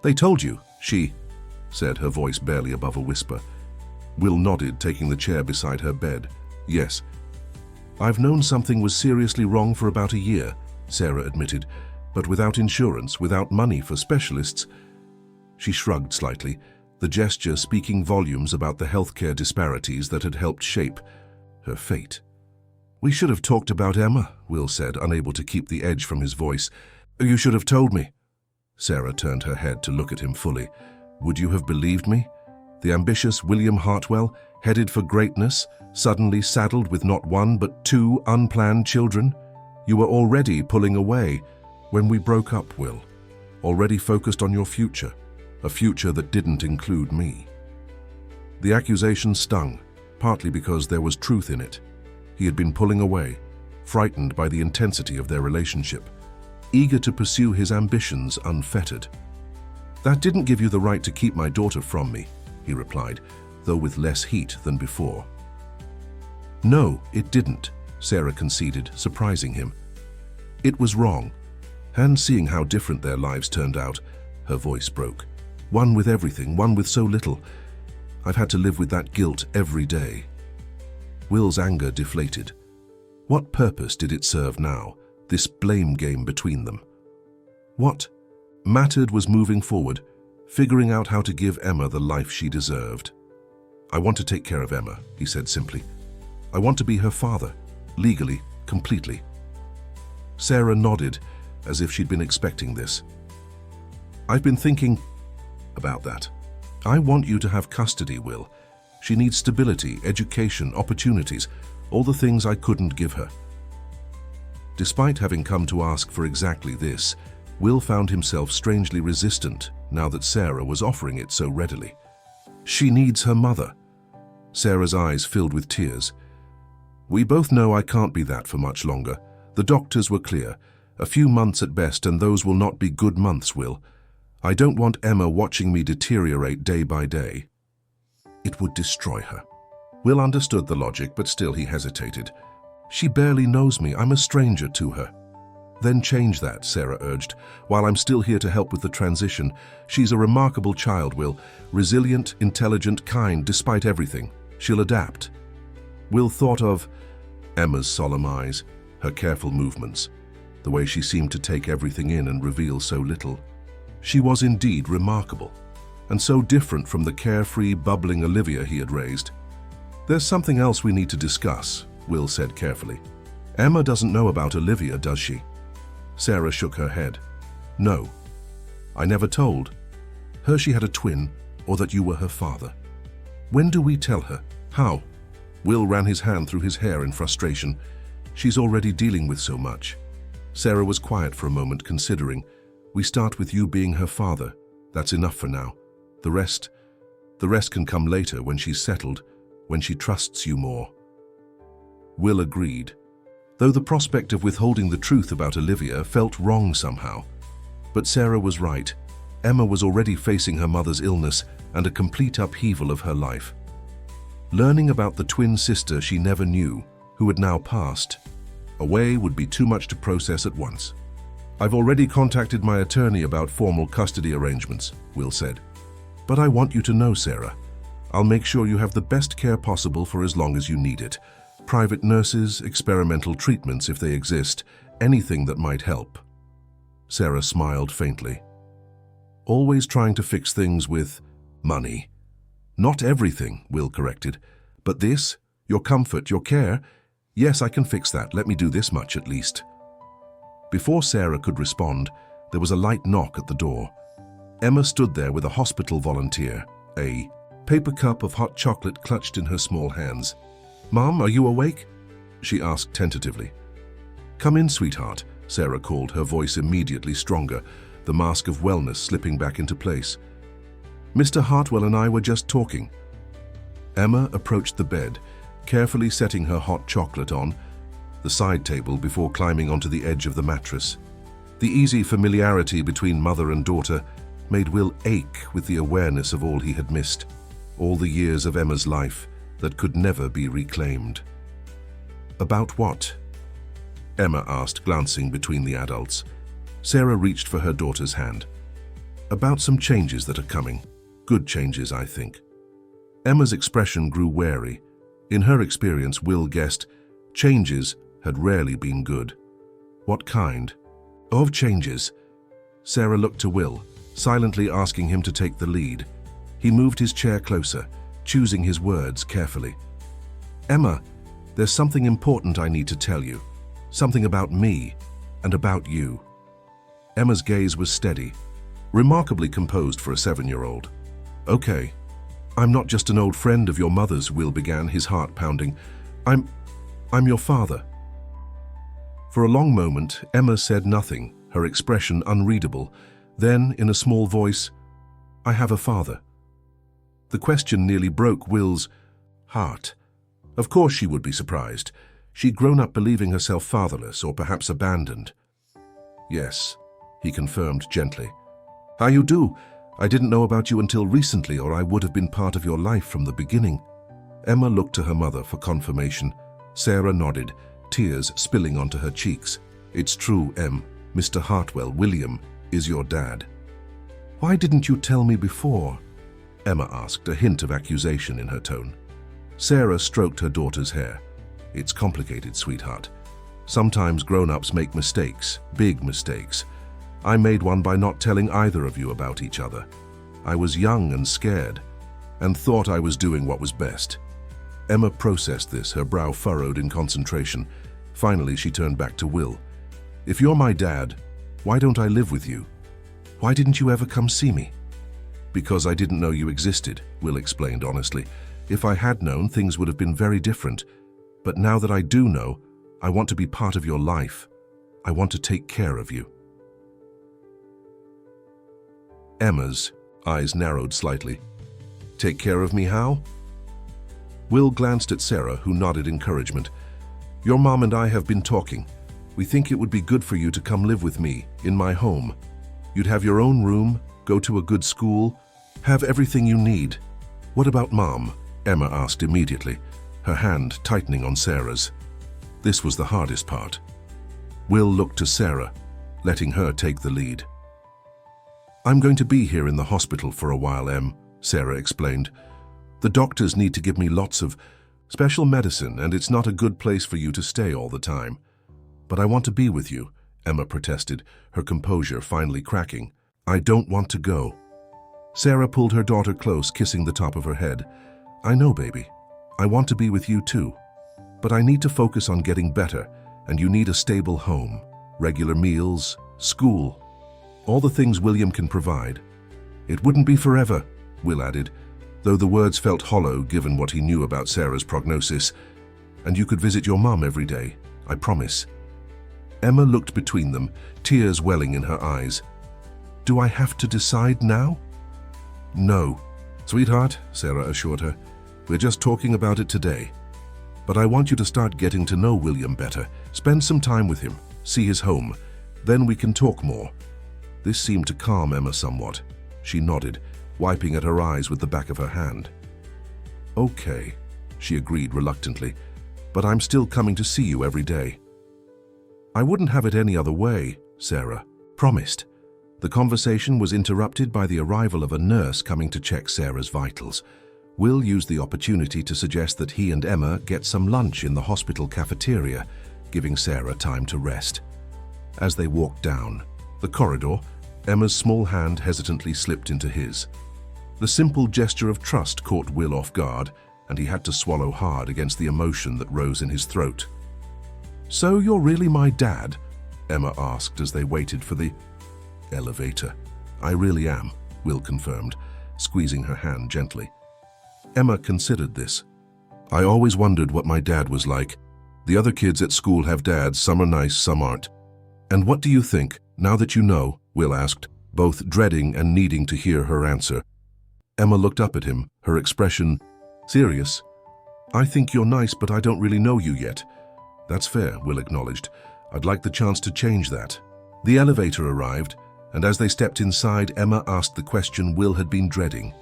"They told you," she said, her voice barely above a whisper. Will nodded, taking the chair beside her bed. "Yes. I've known something was seriously wrong for about a year," Sarah admitted, "but without insurance, without money for specialists." She shrugged slightly, the gesture speaking volumes about the healthcare disparities that had helped shape her fate. "We should have talked about Emma," Will said, unable to keep the edge from his voice. "You should have told me." Sarah turned her head to look at him fully. "Would you have believed me? The ambitious William Hartwell, headed for greatness, suddenly saddled with not one but two unplanned children? You were already pulling away. When we broke up, Will. Already focused on your future, a future that didn't include me. The accusation stung, partly because there was truth in it. He had been pulling away, frightened by the intensity of their relationship, eager to pursue his ambitions unfettered. "That didn't give you the right to keep my daughter from me," he replied, though with less heat than before. "No, it didn't," Sarah conceded, surprising him. "It was wrong." And seeing how different their lives turned out, her voice broke. "One with everything, one with so little. I've had to live with that guilt every day." Will's anger deflated. What purpose did it serve now, this blame game between them? What mattered was moving forward, figuring out how to give Emma the life she deserved. "I want to take care of Emma," he said simply. "I want to be her father, legally, completely." Sarah nodded, as if she'd been expecting this. "I've been thinking about that. I want you to have custody, Will. She needs stability, education, opportunities, all the things I couldn't give her." Despite having come to ask for exactly this, Will found himself strangely resistant now that Sarah was offering it so readily. "She needs her mother." Sarah's eyes filled with tears. "We both know I can't be that for much longer. The doctors were clear. A few months at best, and those will not be good months, Will. I don't want Emma watching me deteriorate day by day. It would destroy her." Will understood the logic, but still he hesitated. "She barely knows me. I'm a stranger to her." "Then change that," Sarah urged. "While I'm still here to help with the transition, she's a remarkable child, Will. Resilient, intelligent, kind, despite everything. She'll adapt." Will thought of Emma's solemn eyes, her careful movements, the way she seemed to take everything in and reveal so little. She was indeed remarkable, and so different from the carefree, bubbling Olivia he had raised. "There's something else we need to discuss," Will said carefully. "Emma doesn't know about Olivia, does she?" Sarah shook her head. "No. I never told her she had a twin or that you were her father. When do we tell her? How?" Will ran his hand through his hair in frustration. "She's already dealing with so much." Sarah was quiet for a moment, considering. "We start with you being her father. That's enough for now. The rest can come later when she's settled, when she trusts you more." Will agreed, though the prospect of withholding the truth about Olivia felt wrong somehow. But Sarah was right. Emma was already facing her mother's illness and a complete upheaval of her life. Learning about the twin sister she never knew, who had now passed away, would be too much to process at once. "I've already contacted my attorney about formal custody arrangements," Will said. "But I want you to know, Sarah, I'll make sure you have the best care possible for as long as you need it. Private nurses, experimental treatments if they exist, anything that might help." Sarah smiled faintly. "Always trying to fix things with money." "Not everything," Will corrected. "But this, your comfort, your care, yes, I can fix that. Let me do this much at least." Before Sarah could respond, there was a light knock at the door. Emma stood there with a hospital volunteer, a paper cup of hot chocolate clutched in her small hands. "Mom, are you awake?" she asked tentatively. "Come in, sweetheart," Sarah called, her voice immediately stronger, the mask of wellness slipping back into place. "Mr. Hartwell and I were just talking." Emma approached the bed, carefully setting her hot chocolate on the side table before climbing onto the edge of the mattress. The easy familiarity between mother and daughter made Will ache with the awareness of all he had missed, all the years of Emma's life that could never be reclaimed. "About what?" Emma asked, glancing between the adults. Sarah reached for her daughter's hand. "About some changes that are coming. Good changes, I think." Emma's expression grew wary. In her experience, Will guessed, changes had rarely been good. "What kind of changes?" Sarah looked to Will, silently asking him to take the lead. He moved his chair closer, choosing his words carefully. "Emma, there's something important I need to tell you. Something about me and about you." Emma's gaze was steady, remarkably composed for a 7-year-old. "Okay. I'm not just an old friend of your mother's," Will began, his heart pounding. I'm your father." For a long moment, Emma said nothing, her expression unreadable. Then, in a small voice, "I have a father." The question nearly broke Will's heart. Of course she would be surprised. She'd grown up believing herself fatherless or perhaps abandoned. "Yes," he confirmed gently. "How you do? I didn't know about you until recently, or I would have been part of your life from the beginning." Emma looked to her mother for confirmation. Sarah nodded, tears spilling onto her cheeks. "It's true, Em. Mr. Hartwell, William, is your dad." "Why didn't you tell me before?" Emma asked, a hint of accusation in her tone. Sarah stroked her daughter's hair. "It's complicated, sweetheart. Sometimes grown-ups make mistakes, big mistakes. I made one by not telling either of you about each other. I was young and scared, and thought I was doing what was best." Emma processed this, her brow furrowed in concentration. Finally, she turned back to Will. "If you're my dad, why don't I live with you? Why didn't you ever come see me?" "Because I didn't know you existed," Will explained honestly. "If I had known, things would have been very different. But now that I do know, I want to be part of your life. I want to take care of you." Emma's eyes narrowed slightly. "Take care of me how?" Will glanced at Sarah, who nodded encouragement. "Your mom and I have been talking. We think it would be good for you to come live with me, in my home. You'd have your own room, go to a good school, have everything you need." "What about Mom?" Emma asked immediately, her hand tightening on Sarah's. This was the hardest part. Will looked to Sarah, letting her take the lead. "I'm going to be here in the hospital for a while, Em," Sarah explained. "The doctors need to give me lots of special medicine, and it's not a good place for you to stay all the time." "But I want to be with you," Emma protested, her composure finally cracking. "I don't want to go." Sarah pulled her daughter close, kissing the top of her head. "I know, baby. I want to be with you too. But I need to focus on getting better, and you need a stable home, regular meals, school, all the things William can provide. It wouldn't be forever," Will added, though the words felt hollow given what he knew about Sarah's prognosis. "And you could visit your mom every day, I promise." Emma looked between them, tears welling in her eyes. "Do I have to decide now?" "No, sweetheart," Sarah assured her. "We're just talking about it today. But I want you to start getting to know William better. Spend some time with him, see his home. Then we can talk more." This seemed to calm Emma somewhat. She nodded, wiping at her eyes with the back of her hand. "Okay," she agreed reluctantly, "but I'm still coming to see you every day." "I wouldn't have it any other way," Sarah promised. The conversation was interrupted by the arrival of a nurse coming to check Sarah's vitals. Will used the opportunity to suggest that he and Emma get some lunch in the hospital cafeteria, giving Sarah time to rest. As they walked down the corridor, Emma's small hand hesitantly slipped into his. The simple gesture of trust caught Will off guard, and he had to swallow hard against the emotion that rose in his throat. "So you're really my dad?" Emma asked as they waited for the elevator. "I really am," Will confirmed, squeezing her hand gently. Emma considered this. "I always wondered what my dad was like. The other kids at school have dads, some are nice, some aren't." "And what do you think, now that you know?" Will asked, both dreading and needing to hear her answer. Emma looked up at him, her expression serious. "I think you're nice, but I don't really know you yet." "That's fair," Will acknowledged. "I'd like the chance to change that." The elevator arrived, and as they stepped inside, Emma asked the question Will had been dreading.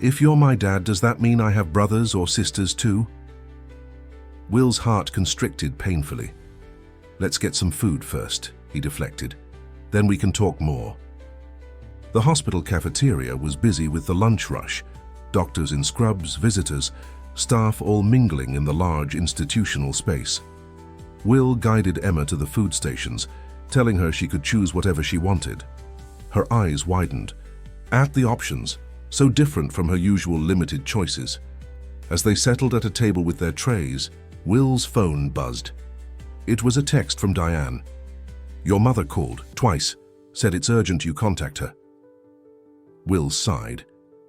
"If you're my dad, does that mean I have brothers or sisters too?" Will's heart constricted painfully. "Let's get some food first," he deflected. "Then we can talk more." The hospital cafeteria was busy with the lunch rush. Doctors in scrubs, visitors, staff all mingling in the large institutional space. Will guided Emma to the food stations, telling her she could choose whatever she wanted. Her eyes widened. At the options, so different from her usual limited choices. As they settled at a table with their trays, Will's phone buzzed. It was a text from Diane. "Your mother called, twice, said it's urgent you contact her." Will sighed.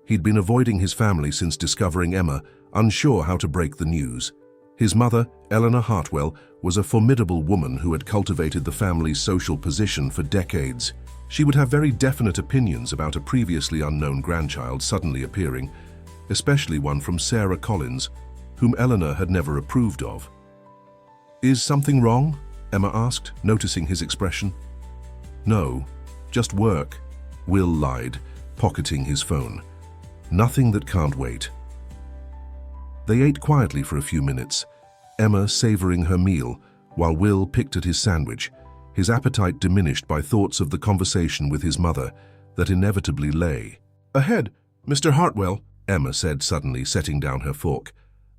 He'd been avoiding his family since discovering Emma, unsure how to break the news. His mother, Eleanor Hartwell, was a formidable woman who had cultivated the family's social position for decades. She would have very definite opinions about a previously unknown grandchild suddenly appearing, especially one from Sarah Collins, whom Eleanor had never approved of. "Is something wrong?" Emma asked, noticing his expression. "No, just work," Will lied, pocketing his phone. "Nothing that can't wait." They ate quietly for a few minutes, Emma savoring her meal while Will picked at his sandwich, his appetite diminished by thoughts of the conversation with his mother that inevitably lay ahead. "Mr. Hartwell," Emma said suddenly, setting down her fork.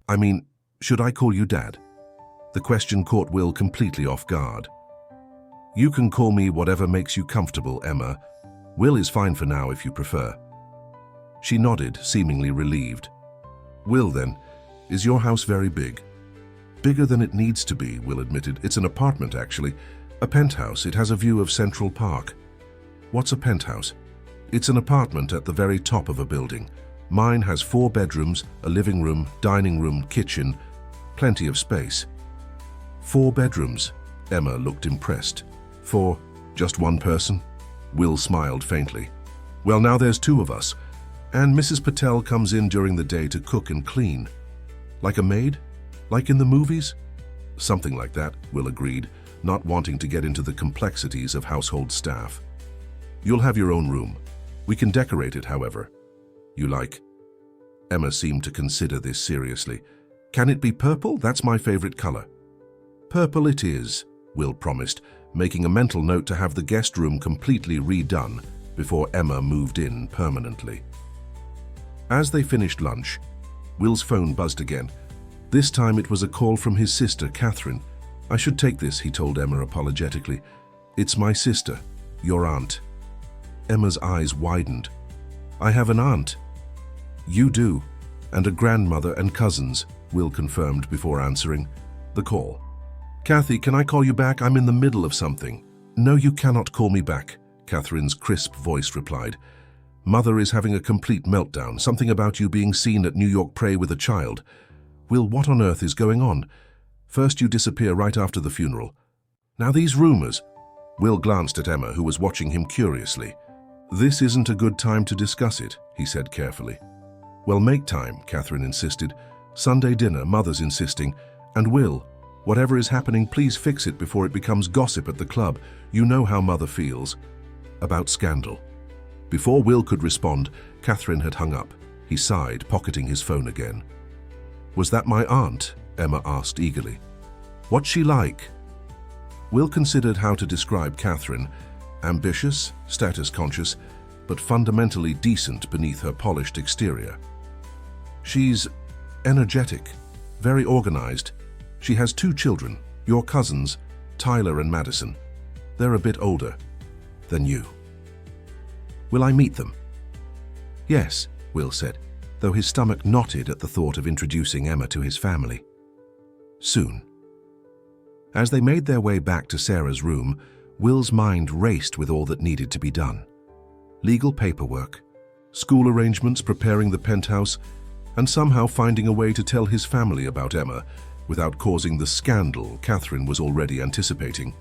"I mean, should I call you Dad?" The question caught Will completely off guard. "You can call me whatever makes you comfortable, Emma. Will is fine for now if you prefer." She nodded, seemingly relieved. "Will, then, is your house very big?" "Bigger than it needs to be," Will admitted. "It's an apartment, actually. A penthouse. It has a view of Central Park." "What's a penthouse?" "It's an apartment at the very top of a building. Mine has 4 bedrooms, a living room, dining room, kitchen, plenty of space." 4 bedrooms? Emma looked impressed. "For just one person?" Will smiled faintly. "Well, now there's 2 of us, and Mrs. Patel comes in during the day to cook and clean." "Like a maid? Like in the movies?" "Something like that," Will agreed, not wanting to get into the complexities of household staff. "You'll have your own room. We can decorate it, however you like." Emma seemed to consider this seriously. "Can it be purple? That's my favorite color." "Purple it is," Will promised, making a mental note to have the guest room completely redone before Emma moved in permanently. As they finished lunch, Will's phone buzzed again. This time it was a call from his sister, Catherine. "I should take this," he told Emma apologetically. "It's my sister, your aunt." Emma's eyes widened. "I have an aunt." "You do, and a grandmother and cousins," Will confirmed before answering the call. "Kathy, can I call you back? I'm in the middle of something." "No, you cannot call me back," Catherine's crisp voice replied. "Mother is having a complete meltdown, something about you being seen at New York Pray with a child." "Will, what on earth is going on? First you disappear right after the funeral. Now these rumors." Will glanced at Emma, who was watching him curiously. "This isn't a good time to discuss it," he said carefully. "Well, make time," Catherine insisted. "Sunday dinner, Mother's insisting. And Will, whatever is happening, please fix it before it becomes gossip at the club. You know how Mother feels about scandal." Before Will could respond, Catherine had hung up. He sighed, pocketing his phone again. "Was that my aunt?" Emma asked eagerly. "What's she like?" Will considered how to describe Catherine. Ambitious, status-conscious, but fundamentally decent beneath her polished exterior. "She's energetic, very organized. She has 2 children, your cousins, Tyler and Madison. They're a bit older than you." "Will I meet them?" "Yes," Will said, though his stomach knotted at the thought of introducing Emma to his family. "Soon." As they made their way back to Sarah's room, Will's mind raced with all that needed to be done. Legal paperwork, school arrangements, preparing the penthouse, and somehow finding a way to tell his family about Emma without causing the scandal Catherine was already anticipating.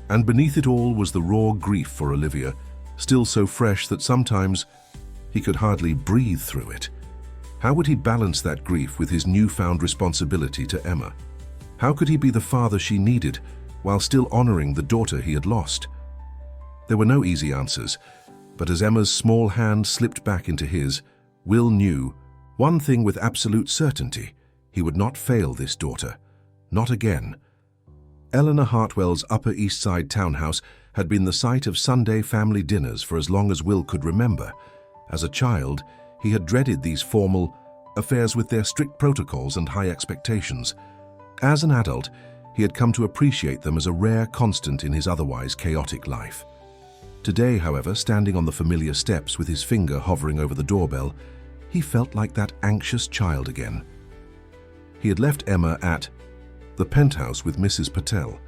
And beneath it all was the raw grief for Olivia, still so fresh that sometimes he could hardly breathe through it. How would he balance that grief with his newfound responsibility to Emma? How could he be the father she needed while still honoring the daughter he had lost? There were no easy answers, but as Emma's small hand slipped back into his, Will knew one thing with absolute certainty: he would not fail this daughter. Not again. Eleanor Hartwell's Upper East Side townhouse had been the site of Sunday family dinners for as long as Will could remember. As a child, he had dreaded these formal affairs with their strict protocols and high expectations. As an adult, he had come to appreciate them as a rare constant in his otherwise chaotic life. Today, however, standing on the familiar steps with his finger hovering over the doorbell, he felt like that anxious child again. He had left Emma at the penthouse with Mrs. Patel.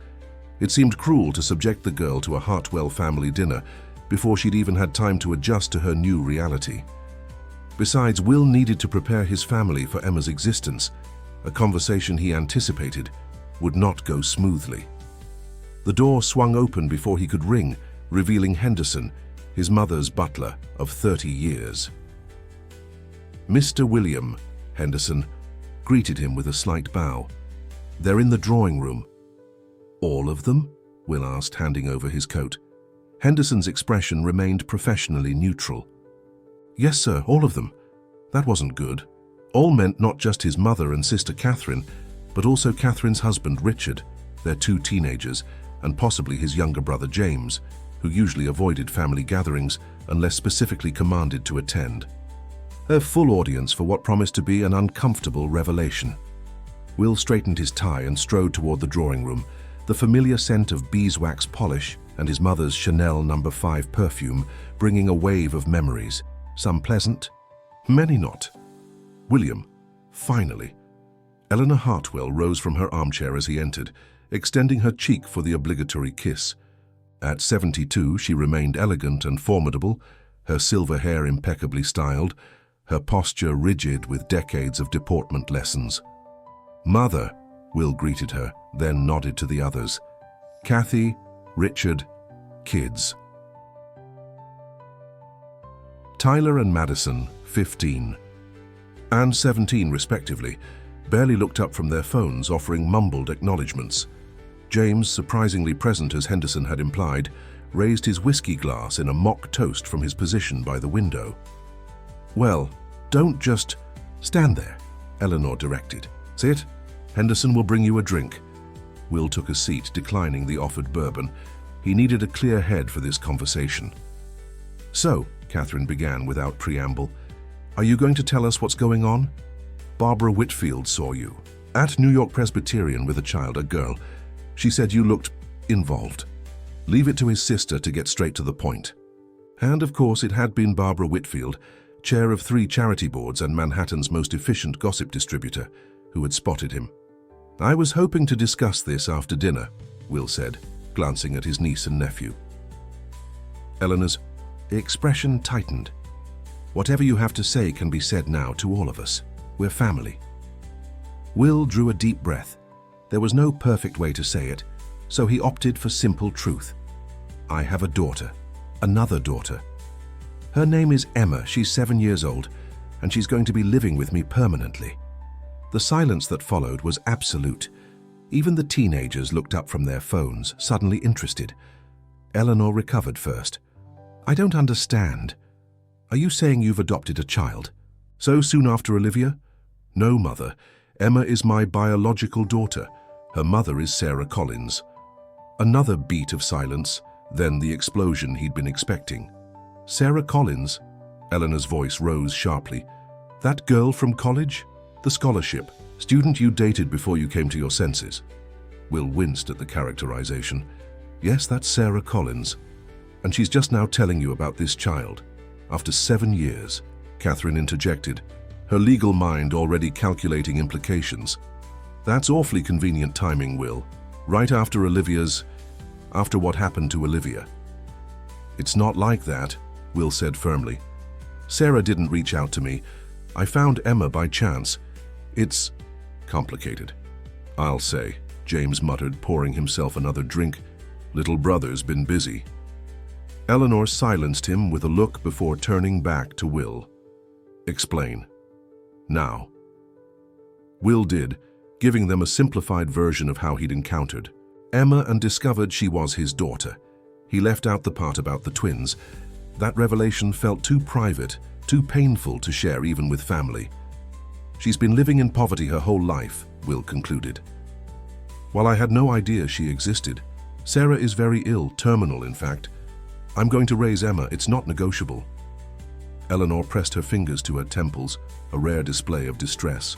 It seemed cruel to subject the girl to a Hartwell family dinner before she'd even had time to adjust to her new reality. Besides, Will needed to prepare his family for Emma's existence. a conversation he anticipated would not go smoothly. The door swung open before he could ring, revealing Henderson, his mother's butler of 30 years. "Mr. William," Henderson greeted him with a slight bow. "They're in the drawing room." "All of them?" Will asked, handing over his coat. Henderson's expression remained professionally neutral. "Yes, sir, all of them." That wasn't good. All meant not just his mother and sister Catherine, but also Catherine's husband Richard, their 2 teenagers, and possibly his younger brother James, who usually avoided family gatherings unless specifically commanded to attend. A full audience for what promised to be an uncomfortable revelation. Will straightened his tie and strode toward the drawing room, the familiar scent of beeswax polish and his mother's Chanel No. 5 perfume bringing a wave of memories, some pleasant, many not. "William, finally." Eleanor Hartwell rose from her armchair as he entered, extending her cheek for the obligatory kiss. At 72, she remained elegant and formidable, her silver hair impeccably styled, her posture rigid with decades of deportment lessons. "Mother," Will greeted her, then nodded to the others. "Kathy, Richard, kids." Tyler and Madison, 15, and 17 respectively, barely looked up from their phones, offering mumbled acknowledgements. James, surprisingly present as Henderson had implied, raised his whiskey glass in a mock toast from his position by the window. "Well, don't just stand there," Eleanor directed. "Sit. Henderson will bring you a drink." Will took a seat, declining the offered bourbon. He needed a clear head for this conversation. "So," Catherine began without preamble, "are you going to tell us what's going on? Barbara Whitfield saw you at New York Presbyterian with a child, a girl. She said you looked involved. Leave it to his sister to get straight to the point." And of course it had been Barbara Whitfield, chair of 3 charity boards and Manhattan's most efficient gossip distributor, who had spotted him. "I was hoping to discuss this after dinner," Will said, glancing at his niece and nephew. Eleanor's expression tightened. "Whatever you have to say can be said now to all of us. We're family." Will drew a deep breath. There was no perfect way to say it, so he opted for simple truth. "I have a daughter, another daughter. Her name is Emma. She's 7 years old, and she's going to be living with me permanently." The silence that followed was absolute. Even the teenagers looked up from their phones, suddenly interested. Eleanor recovered first. "I don't understand. Are you saying you've adopted a child? So soon after Olivia?" "No, Mother. Emma is my biological daughter. Her mother is Sarah Collins." Another beat of silence, then the explosion he'd been expecting. "Sarah Collins?" Eleanor's voice rose sharply. "That girl from college? The scholarship, student you dated before you came to your senses?" Will winced at the characterization. "Yes, that's Sarah Collins. And she's just now telling you about this child. After 7 years," Catherine interjected, her legal mind already calculating implications. "That's awfully convenient timing, Will. Right after after what happened to Olivia." "It's not like that," Will said firmly. "Sarah didn't reach out to me. I found Emma by chance. It's complicated, I'll say," James muttered, pouring himself another drink. "Little brother's been busy." Eleanor silenced him with a look before turning back to Will. "Explain. Now." Will did, giving them a simplified version of how he'd encountered Emma and discovered she was his daughter. He left out the part about the twins. That revelation felt too private, too painful to share even with family. "She's been living in poverty her whole life," Will concluded. "While I had no idea she existed. Sarah is very ill, terminal in fact. I'm going to raise Emma, it's not negotiable." Eleanor pressed her fingers to her temples, a rare display of distress.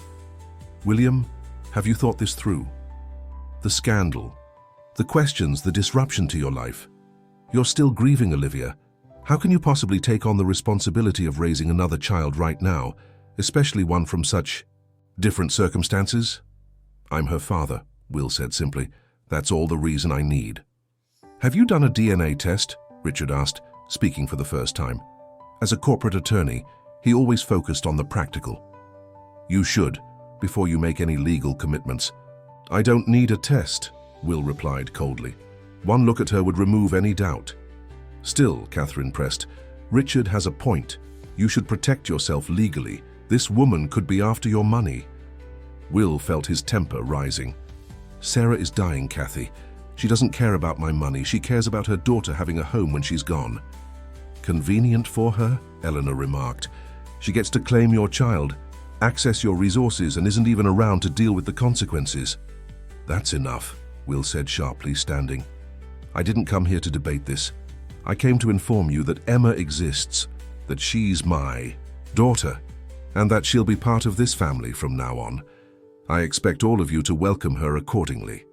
"William, have you thought this through? The scandal, the questions, the disruption to your life. You're still grieving Olivia. How can you possibly take on the responsibility of raising another child right now, especially one from such different circumstances?" "I'm her father," Will said simply. "That's all the reason I need." "Have you done a DNA test?" Richard asked, speaking for the first time. As a corporate attorney, he always focused on the practical. "You should. before you make any legal commitments. I don't need a test, Will replied coldly. One look at her would remove any doubt. Still, Catherine pressed, Richard has a point. You should protect yourself legally. This woman could be after your money. Will felt his temper rising. Sarah is dying, Kathy. She doesn't care about my money. She cares about her daughter having a home when she's gone. Convenient for her, Eleanor remarked. She gets to claim your child, access your resources, and isn't even around to deal with the consequences. That's enough, Will said sharply, standing. I didn't come here to debate this. I came to inform you that Emma exists, that she's my daughter, and that she'll be part of this family from now on. I expect all of you to welcome her accordingly.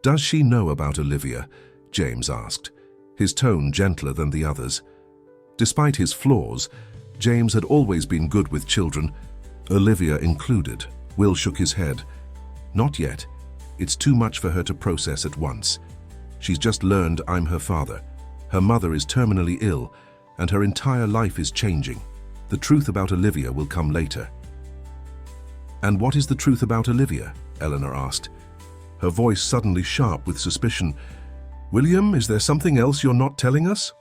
Does she know about Olivia? James asked, his tone gentler than the others. Despite his flaws, James had always been good with children, Olivia included. Will shook his head. Not yet. It's too much for her to process at once. She's just learned I'm her father. Her mother is terminally ill, and her entire life is changing. The truth about Olivia will come later. And what is the truth about Olivia? Eleanor asked, her voice suddenly sharp with suspicion. William, is there something else you're not telling us?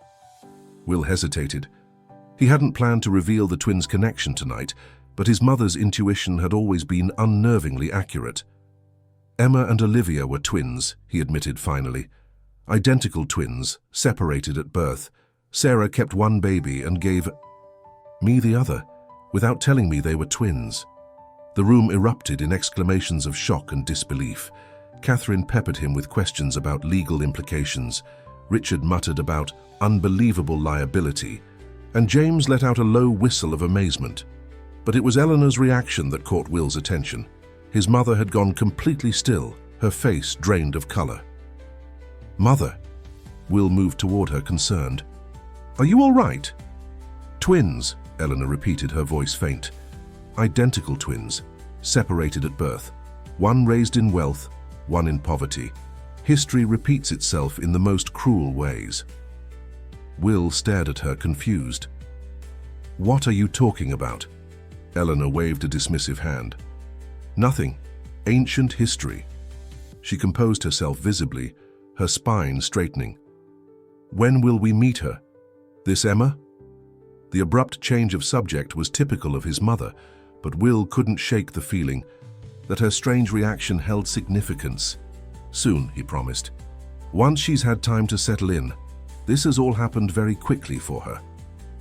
Will hesitated. He hadn't planned to reveal the twins' connection tonight, but his mother's intuition had always been unnervingly accurate. Emma and Olivia were twins, he admitted finally. Identical twins, separated at birth. Sarah kept one baby and gave me the other, without telling me they were twins. The room erupted in exclamations of shock and disbelief. Catherine peppered him with questions about legal implications. Richard muttered about unbelievable liability, and James let out a low whistle of amazement. But it was Eleanor's reaction that caught Will's attention. His mother had gone completely still, her face drained of color. Mother? Will moved toward her, concerned. Are you all right? Twins, Eleanor repeated, her voice faint. Identical twins, separated at birth. One raised in wealth, one in poverty. History repeats itself in the most cruel ways. Will stared at her, confused. What are you talking about? Eleanor waved a dismissive hand. Nothing. Ancient history. She composed herself visibly, her spine straightening. When will we meet her? This Emma? The abrupt change of subject was typical of his mother, but Will couldn't shake the feeling that her strange reaction held significance. Soon, he promised. Once she's had time to settle in. This has all happened very quickly for her.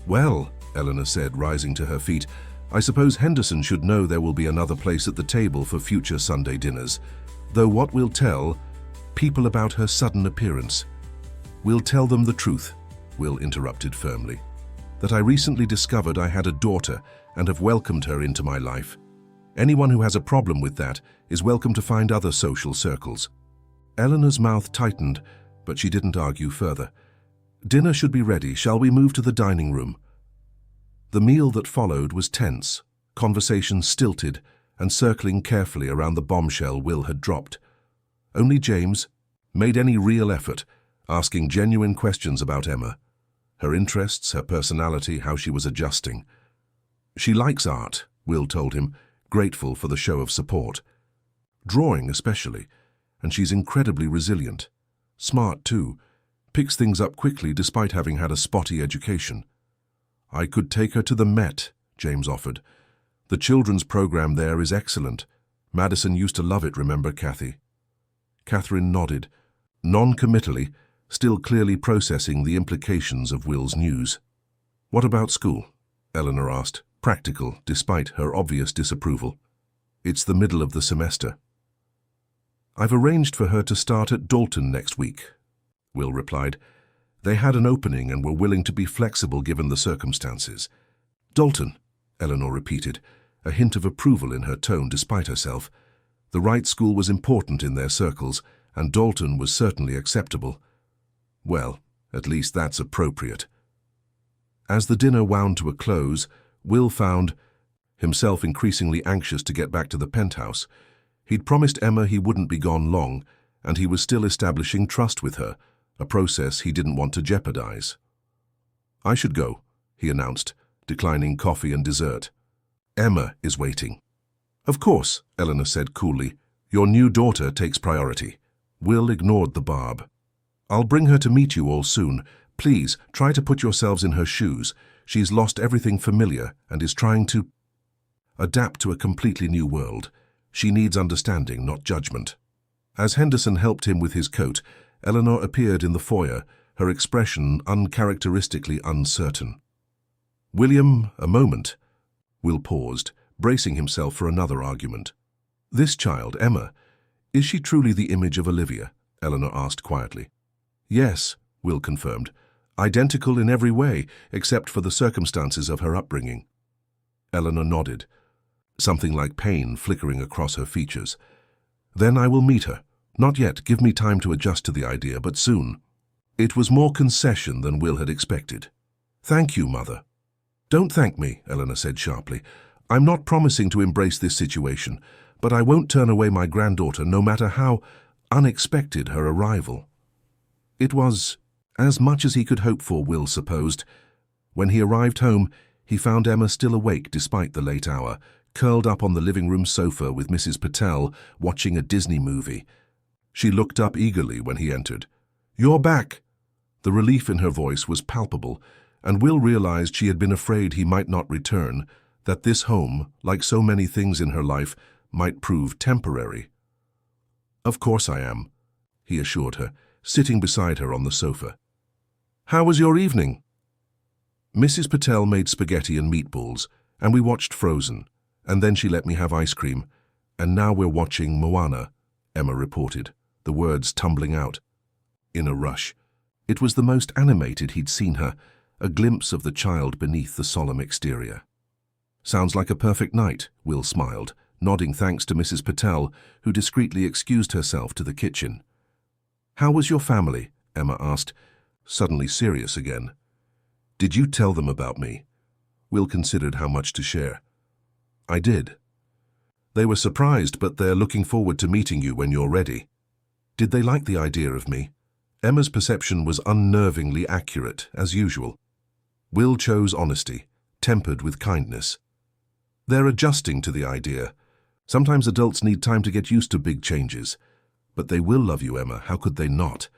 Well, Eleanor said, rising to her feet, I suppose Henderson should know there will be another place at the table for future Sunday dinners, though what we'll tell people about her sudden appearance. We'll tell them the truth, Will interrupted firmly, that I recently discovered I had a daughter and have welcomed her into my life. Anyone who has a problem with that is welcome to find other social circles. Eleanor's mouth tightened, but she didn't argue further. Dinner should be ready. Shall we move to the dining room? The meal that followed was tense, conversation stilted, and circling carefully around the bombshell Will had dropped. Only James made any real effort, asking genuine questions about Emma, her interests, her personality, how she was adjusting. She likes art, Will told him, grateful for the show of support. Drawing especially, and she's incredibly resilient. Smart too, picks things up quickly despite having had a spotty education. I could take her to the Met, James offered. The children's program there is excellent. Madison used to love it, remember, Kathy? Catherine nodded, non-committally, still clearly processing the implications of Will's news. What about school? Eleanor asked, practical despite her obvious disapproval. It's the middle of the semester. I've arranged for her to start at Dalton next week, Will replied. They had an opening and were willing to be flexible given the circumstances. Dalton, Eleanor repeated, a hint of approval in her tone despite herself. The right school was important in their circles, and Dalton was certainly acceptable. Well, at least that's appropriate. As the dinner wound to a close, Will found himself increasingly anxious to get back to the penthouse. He'd promised Emma he wouldn't be gone long, and he was still establishing trust with her, a process he didn't want to jeopardize. I should go, he announced, declining coffee and dessert. Emma is waiting. Of course, Eleanor said coolly. Your new daughter takes priority. Will ignored the barb. I'll bring her to meet you all soon. Please, try to put yourselves in her shoes. She's lost everything familiar and is trying to adapt to a completely new world. She needs understanding, not judgment. As Henderson helped him with his coat, Eleanor appeared in the foyer, her expression uncharacteristically uncertain. William, a moment. Will paused, bracing himself for another argument. This child, Emma, is she truly the image of Olivia? Eleanor asked quietly. Yes, Will confirmed. Identical in every way, except for the circumstances of her upbringing. Eleanor nodded, something like pain flickering across her features. Then I will meet her. Not yet, give me time to adjust to the idea, but soon. It was more concession than Will had expected. Thank you, Mother. Don't thank me, Eleanor said sharply. I'm not promising to embrace this situation, but I won't turn away my granddaughter no matter how unexpected her arrival. It was as much as he could hope for, Will supposed. When he arrived home, he found Emma still awake despite the late hour, curled up on the living room sofa with Mrs. Patel watching a Disney movie. She looked up eagerly when he entered. You're back! The relief in her voice was palpable, and Will realized she had been afraid he might not return, that this home, like so many things in her life, might prove temporary. Of course I am, he assured her, sitting beside her on the sofa. How was your evening? Mrs. Patel made spaghetti and meatballs, and we watched Frozen, and then she let me have ice cream, and now we're watching Moana, Emma reported, the words tumbling out. In a rush. It was the most animated he'd seen her, a glimpse of the child beneath the solemn exterior. Sounds like a perfect night, Will smiled, nodding thanks to Mrs. Patel, who discreetly excused herself to the kitchen. How was your family? Emma asked, suddenly serious again. Did you tell them about me? Will considered how much to share. I did. They were surprised, but they're looking forward to meeting you when you're ready. Did they like the idea of me? Emma's perception was unnervingly accurate, as usual. Will chose honesty, tempered with kindness. They're adjusting to the idea. Sometimes adults need time to get used to big changes. But they will love you, Emma. How could they not?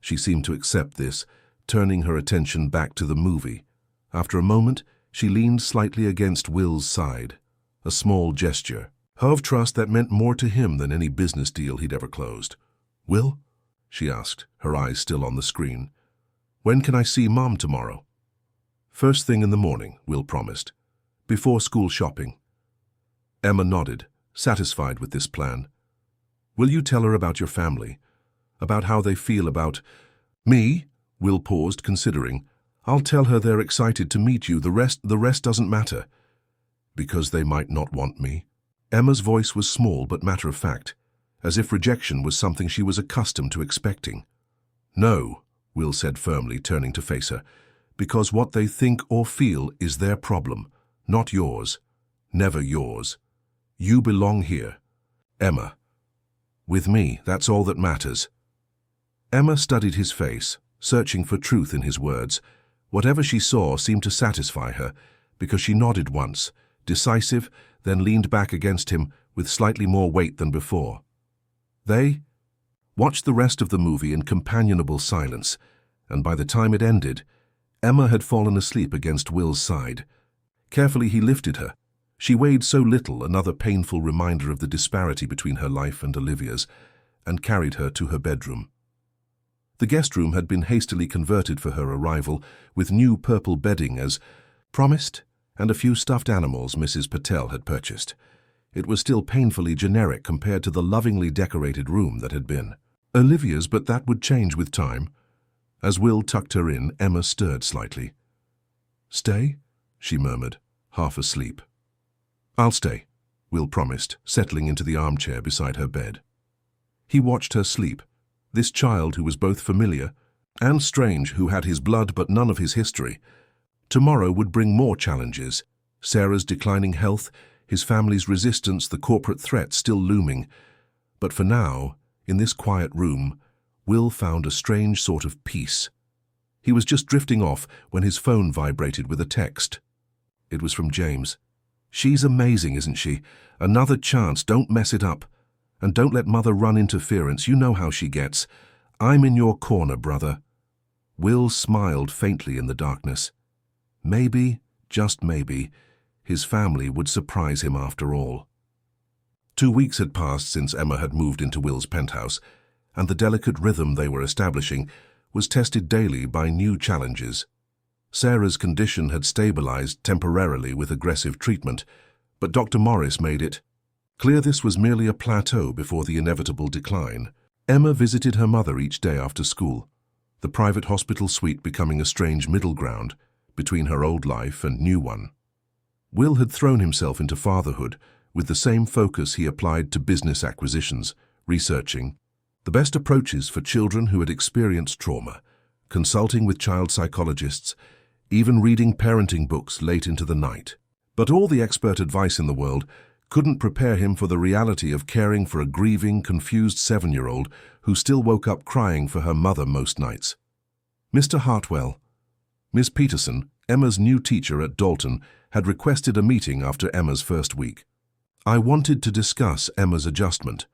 She seemed to accept this, turning her attention back to the movie. After a moment, she leaned slightly against Will's side. A small gesture, of trust that meant more to him than any business deal he'd ever closed. Will? She asked, her eyes still on the screen. When can I see Mom tomorrow? First thing in the morning, Will promised. Before school shopping. Emma nodded, satisfied with this plan. Will you tell her about your family? About how they feel about me? Will paused, considering. I'll tell her they're excited to meet you. The rest doesn't matter. Because they might not want me. Emma's voice was small but matter-of-fact, as if rejection was something she was accustomed to expecting. No, Will said firmly, turning to face her, because what they think or feel is their problem, not yours. Never yours. You belong here. Emma. With me, that's all that matters. Emma studied his face, searching for truth in his words. Whatever she saw seemed to satisfy her, because she nodded once, decisive, then leaned back against him with slightly more weight than before. They watched the rest of the movie in companionable silence, and by the time it ended, Emma had fallen asleep against Will's side. Carefully he lifted her. She weighed so little, another painful reminder of the disparity between her life and Olivia's, and carried her to her bedroom. The guest room had been hastily converted for her arrival, with new purple bedding as promised, and a few stuffed animals Mrs. Patel had purchased. It was still painfully generic compared to the lovingly decorated room that had been Olivia's, but that would change with time. As Will tucked her in, Emma stirred slightly. Stay? She murmured, half asleep. I'll stay, Will promised, settling into the armchair beside her bed. He watched her sleep, this child who was both familiar and strange, who had his blood but none of his history. Tomorrow would bring more challenges. Sarah's declining health, his family's resistance, the corporate threat still looming. But for now, in this quiet room, Will found a strange sort of peace. He was just drifting off when his phone vibrated with a text. It was from James. She's amazing, isn't she? Another chance, don't mess it up. And don't let Mother run interference, you know how she gets. I'm in your corner, brother. Will smiled faintly in the darkness. Maybe, just maybe, his family would surprise him after all. 2 weeks had passed since Emma had moved into Will's penthouse, and the delicate rhythm they were establishing was tested daily by new challenges. Sarah's condition had stabilized temporarily with aggressive treatment, but Dr. Morris made it clear this was merely a plateau before the inevitable decline. Emma visited her mother each day after school, the private hospital suite becoming a strange middle ground between her old life and new one. Will had thrown himself into fatherhood with the same focus he applied to business acquisitions, researching the best approaches for children who had experienced trauma, consulting with child psychologists, even reading parenting books late into the night. But all the expert advice in the world couldn't prepare him for the reality of caring for a grieving, confused 7-year-old who still woke up crying for her mother most nights. Mr. Hartwell, Miss Peterson, Emma's new teacher at Dalton, had requested a meeting after Emma's first week. I wanted to discuss Emma's adjustment.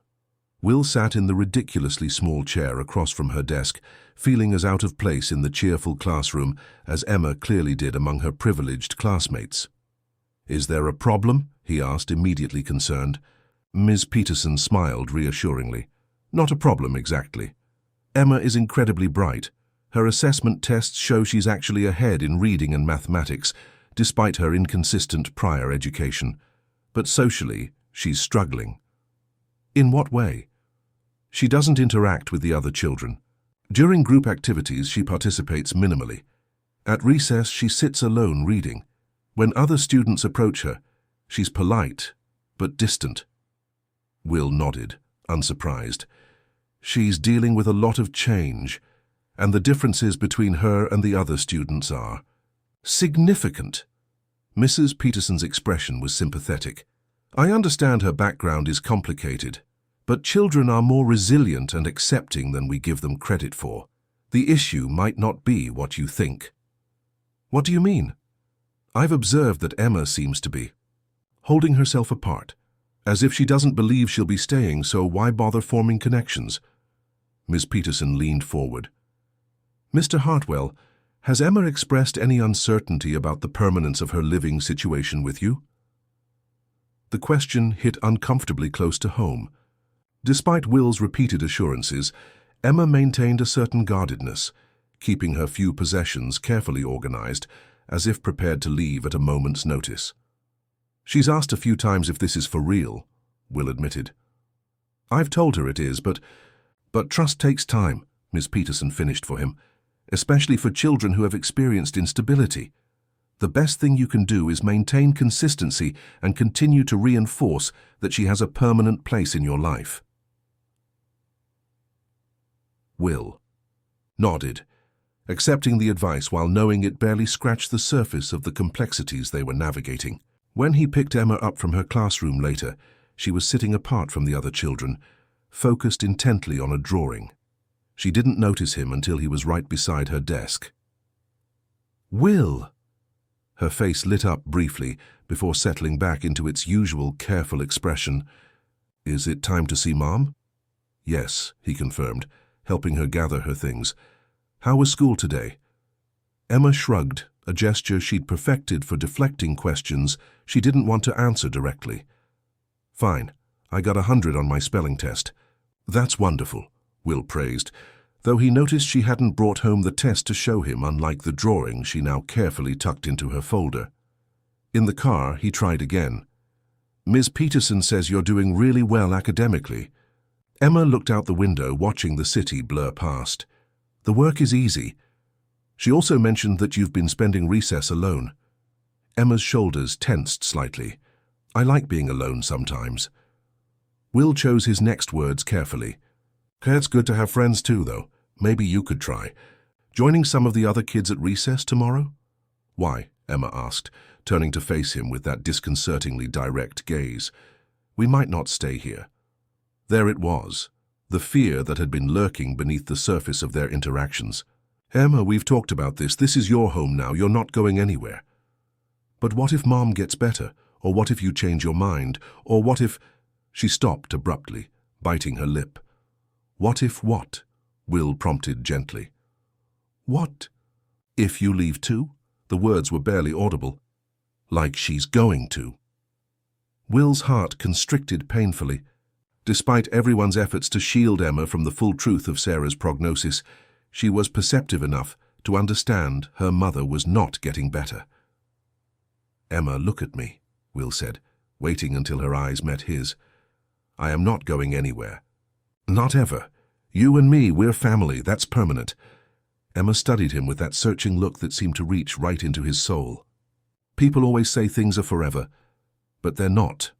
Will sat in the ridiculously small chair across from her desk, feeling as out of place in the cheerful classroom as Emma clearly did among her privileged classmates. Is there a problem? He asked, immediately concerned. Ms. Peterson smiled reassuringly. Not a problem exactly. Emma is incredibly bright. Her assessment tests show she's actually ahead in reading and mathematics, despite her inconsistent prior education. But socially, she's struggling. In what way? She doesn't interact with the other children. During group activities, she participates minimally. At recess, she sits alone reading. When other students approach her, she's polite, but distant. Will nodded, unsurprised. She's dealing with a lot of change, and the differences between her and the other students are significant. Mrs. Peterson's expression was sympathetic. I understand her background is complicated, but children are more resilient and accepting than we give them credit for. The issue might not be what you think. What do you mean? I've observed that Emma seems to be holding herself apart, as if she doesn't believe she'll be staying, so why bother forming connections? Miss Peterson leaned forward. Mr. Hartwell, has Emma expressed any uncertainty about the permanence of her living situation with you? The question hit uncomfortably close to home. Despite Will's repeated assurances, Emma maintained a certain guardedness, keeping her few possessions carefully organized, as if prepared to leave at a moment's notice. She's asked a few times if this is for real, Will admitted. I've told her it is, but trust takes time, Miss Peterson finished for him, especially for children who have experienced instability. The best thing you can do is maintain consistency and continue to reinforce that she has a permanent place in your life. Will nodded, accepting the advice while knowing it barely scratched the surface of the complexities they were navigating. When he picked Emma up from her classroom later, she was sitting apart from the other children, focused intently on a drawing. She didn't notice him until he was right beside her desk. Will! Her face lit up briefly before settling back into its usual careful expression. Is it time to see Mom? Yes, he confirmed, helping her gather her things. How was school today? Emma shrugged, a gesture she'd perfected for deflecting questions she didn't want to answer directly. Fine. I got 100 on my spelling test. That's wonderful, Will praised, though he noticed she hadn't brought home the test to show him, unlike the drawing she now carefully tucked into her folder. In the car, he tried again. Ms. Peterson says you're doing really well academically. Emma looked out the window, watching the city blur past. The work is easy. She also mentioned that you've been spending recess alone. Emma's shoulders tensed slightly. I like being alone sometimes. Will chose his next words carefully. It's good to have friends too, though. Maybe you could try joining some of the other kids at recess tomorrow? Why? Emma asked, turning to face him with that disconcertingly direct gaze. We might not stay here. There it was, the fear that had been lurking beneath the surface of their interactions. Emma, we've talked about this. This is your home now. You're not going anywhere. But what if Mom gets better? Or what if you change your mind? Or what if... She stopped abruptly, biting her lip. What if what? Will prompted gently. What? If you leave too? The words were barely audible. Like she's going to. Will's heart constricted painfully. Despite everyone's efforts to shield Emma from the full truth of Sarah's prognosis, she was perceptive enough to understand her mother was not getting better. Emma, look at me, Will said, waiting until her eyes met his. I am not going anywhere. Not ever. You and me, we're family, that's permanent. Emma studied him with that searching look that seemed to reach right into his soul. People always say things are forever, but they're not.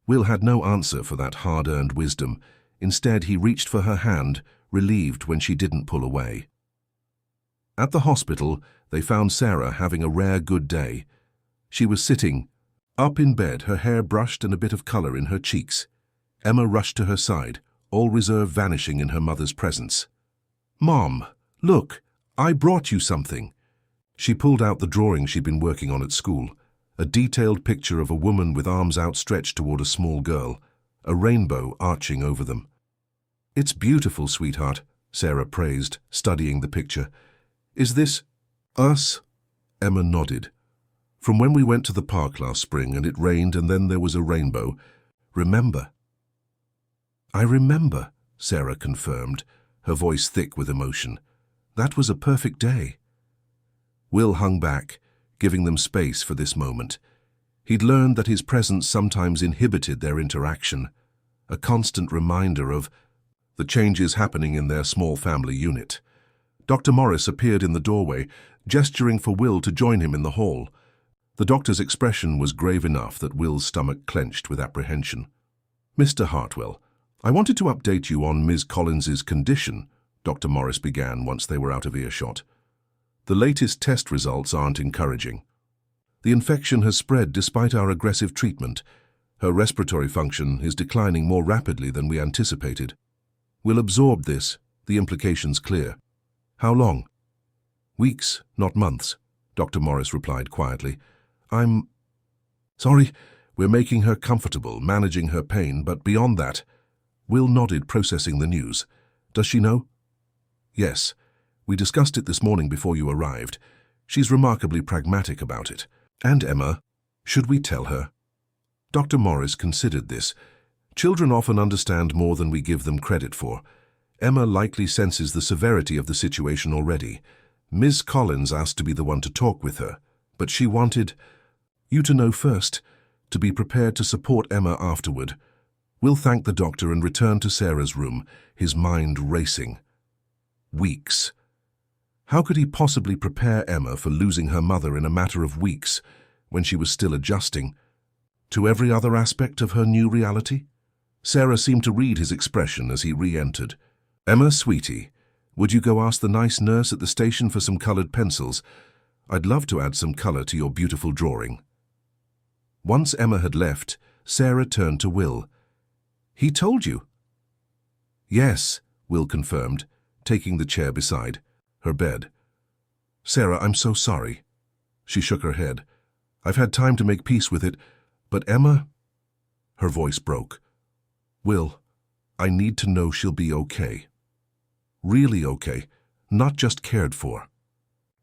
Will had no answer for that hard-earned wisdom. Instead, he reached for her hand, relieved when she didn't pull away. At the hospital, they found Sarah having a rare good day. She was sitting, up in bed, her hair brushed and a bit of color in her cheeks. Emma rushed to her side, all reserve vanishing in her mother's presence. Mom, look, I brought you something. She pulled out the drawing she'd been working on at school, a detailed picture of a woman with arms outstretched toward a small girl, a rainbow arching over them. It's beautiful, sweetheart, Sarah praised, studying the picture. Is this us? Emma nodded. From when we went to the park last spring and it rained and then there was a rainbow. Remember? I remember, Sarah confirmed, her voice thick with emotion. That was a perfect day. Will hung back, giving them space for this moment. He'd learned that his presence sometimes inhibited their interaction, a constant reminder of the changes happening in their small family unit. Dr. Morris appeared in the doorway, gesturing for Will to join him in the hall. The doctor's expression was grave enough that Will's stomach clenched with apprehension. Mr. Hartwell, I wanted to update you on Ms. Collins's condition, Dr. Morris began once they were out of earshot. The latest test results aren't encouraging. The infection has spread despite our aggressive treatment. Her respiratory function is declining more rapidly than we anticipated. We'll absorb this, the implications clear. How long? Weeks, not months, Dr. Morris replied quietly. I'm sorry, we're making her comfortable, managing her pain, but beyond that, Will nodded, processing the news. Does she know? Yes. We discussed it this morning before you arrived. She's remarkably pragmatic about it. And Emma, should we tell her? Dr. Morris considered this. Children often understand more than we give them credit for. Emma likely senses the severity of the situation already. Ms. Collins asked to be the one to talk with her, but she wanted you to know first, to be prepared to support Emma afterward. Will thanked the doctor and returned to Sarah's room, his mind racing. Weeks. How could he possibly prepare Emma for losing her mother in a matter of weeks, when she was still adjusting to every other aspect of her new reality? Sarah seemed to read his expression as he re-entered. Emma, sweetie, would you go ask the nice nurse at the station for some colored pencils? I'd love to add some color to your beautiful drawing. Once Emma had left, Sarah turned to Will. He told you? Yes, Will confirmed, taking the chair beside her bed. Sarah, I'm so sorry. She shook her head. I've had time to make peace with it, but Emma... Her voice broke. Will, I need to know she'll be okay. Really okay, not just cared for.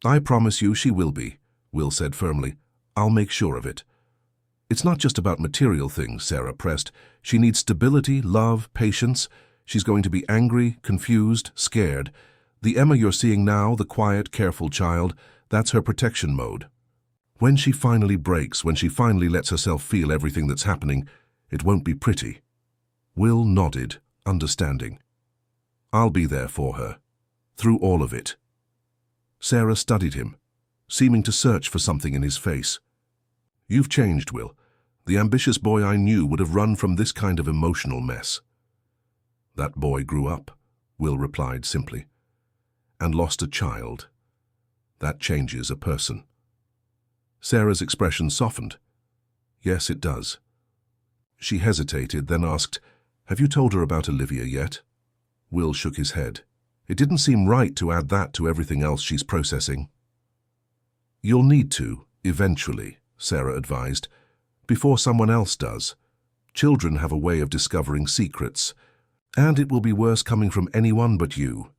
I promise you she will be, Will said firmly. I'll make sure of it. It's not just about material things, Sarah pressed. She needs stability, love, patience. She's going to be angry, confused, scared. The Emma you're seeing now, the quiet, careful child, that's her protection mode. When she finally breaks, when she finally lets herself feel everything that's happening, it won't be pretty. Will nodded, understanding. I'll be there for her, through all of it. Sarah studied him, seeming to search for something in his face. You've changed, Will. The ambitious boy I knew would have run from this kind of emotional mess. That boy grew up, Will replied simply, and lost a child. That changes a person. Sarah's expression softened. Yes, it does. She hesitated, then asked, Have you told her about Olivia yet? Will shook his head. It didn't seem right to add that to everything else she's processing. You'll need to, eventually, Sarah advised. before someone else does. Children have a way of discovering secrets, and it will be worse coming from anyone but you.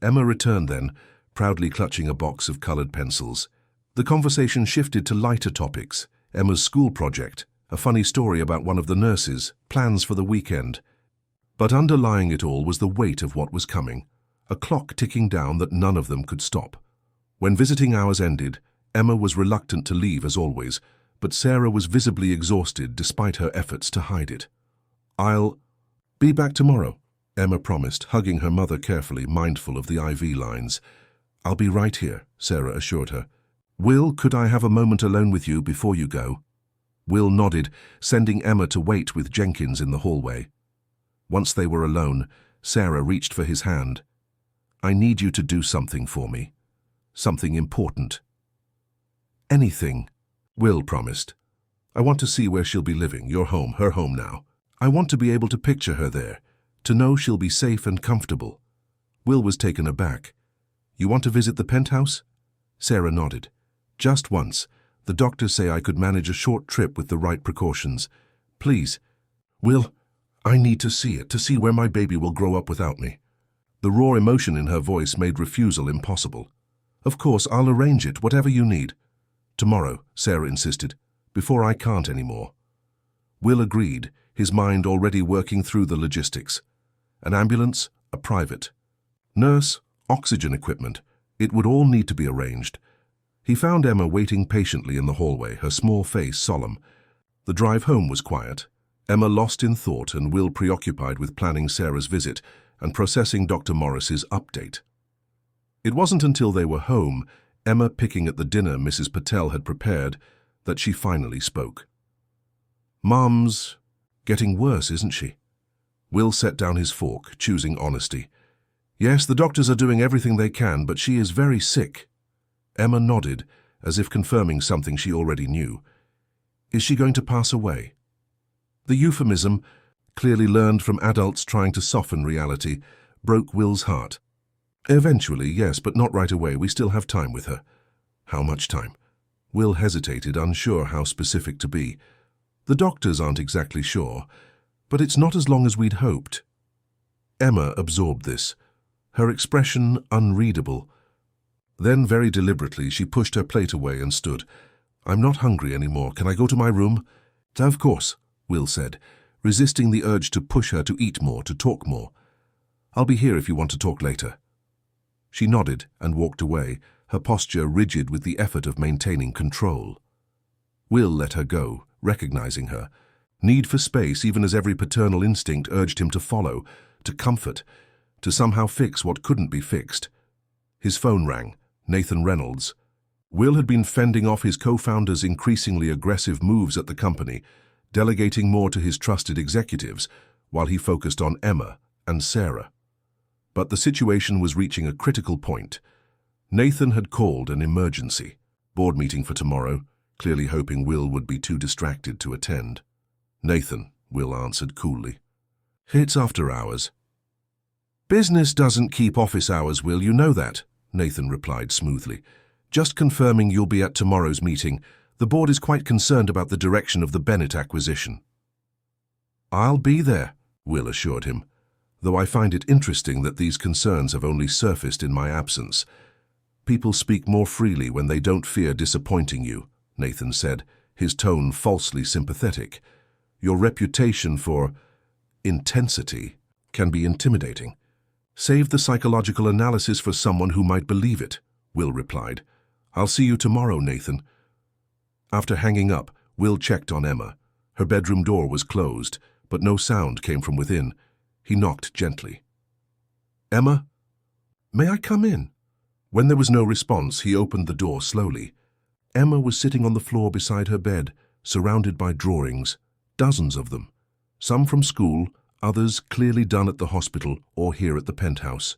Emma returned then, proudly clutching a box of colored pencils. The conversation shifted to lighter topics: Emma's school project, a funny story about one of the nurses, plans for the weekend. But underlying it all was the weight of what was coming, a clock ticking down that none of them could stop. When visiting hours ended, Emma was reluctant to leave as always, but Sarah was visibly exhausted despite her efforts to hide it. "I'll be back tomorrow," Emma promised, hugging her mother carefully, mindful of the IV lines. "I'll be right here," Sarah assured her. "Will, could I have a moment alone with you before you go?" Will nodded, sending Emma to wait with Jenkins in the hallway. Once they were alone, Sarah reached for his hand. "I need you to do something for me. Something important." "Anything," Will promised. "I want to see where she'll be living, your home, her home now. I want to be able to picture her there, to know she'll be safe and comfortable." Will was taken aback. "You want to visit the penthouse?" Sarah nodded. "Just once. The doctors say I could manage a short trip with the right precautions. Please." "Will, I need to see it, to see where my baby will grow up without me." The raw emotion in her voice made refusal impossible. "Of course, I'll arrange it, whatever you need." "Tomorrow," Sarah insisted, "before I can't anymore." Will agreed, his mind already working through the logistics. An ambulance, a private. Nurse, oxygen equipment. It would all need to be arranged. He found Emma waiting patiently in the hallway, her small face solemn. The drive home was quiet, Emma lost in thought and Will preoccupied with planning Sarah's visit and processing Dr. Morris's update. It wasn't until they were home, Emma picking at the dinner Mrs. Patel had prepared, that she finally spoke. "Mom's getting worse, isn't she?" Will set down his fork, choosing honesty. "Yes, the doctors are doing everything they can, but she is very sick." Emma nodded, as if confirming something she already knew. "Is she going to pass away?" The euphemism, clearly learned from adults trying to soften reality, broke Will's heart. "Eventually, yes, but not right away. We still have time with her." "How much time?" Will hesitated, unsure how specific to be. "The doctors aren't exactly sure, but it's not as long as we'd hoped." Emma absorbed this, her expression unreadable. Then, very deliberately, she pushed her plate away and stood. "I'm not hungry anymore. Can I go to my room?" "Of course," Will said, resisting the urge to push her to eat more, to talk more. "I'll be here if you want to talk later." She nodded and walked away, her posture rigid with the effort of maintaining control. Will let her go, recognizing her. Need for space, even as every paternal instinct urged him to follow, to comfort, to somehow fix what couldn't be fixed. His phone rang. Nathan Reynolds. Will had been fending off his co-founder's increasingly aggressive moves at the company, delegating more to his trusted executives, while he focused on Emma and Sarah. But the situation was reaching a critical point. Nathan had called an emergency, board meeting for tomorrow, clearly hoping Will would be too distracted to attend. "Nathan," Will answered coolly. "It's after hours." "Business doesn't keep office hours, Will, you know that," Nathan replied smoothly. "Just confirming you'll be at tomorrow's meeting. The board is quite concerned about the direction of the Bennett acquisition." "I'll be there," Will assured him, "though I find it interesting that these concerns have only surfaced in my absence. People speak more freely when they don't fear disappointing you," Nathan said, his tone falsely sympathetic. "Your reputation for intensity can be intimidating. Save the psychological analysis for someone who might believe it," Will replied. "I'll see you tomorrow, Nathan." After hanging up, Will checked on Emma. Her bedroom door was closed, but no sound came from within. He knocked gently. "Emma? May I come in?" When there was no response, he opened the door slowly. Emma was sitting on the floor beside her bed, surrounded by drawings, dozens of them. Some from school, others clearly done at the hospital or here at the penthouse.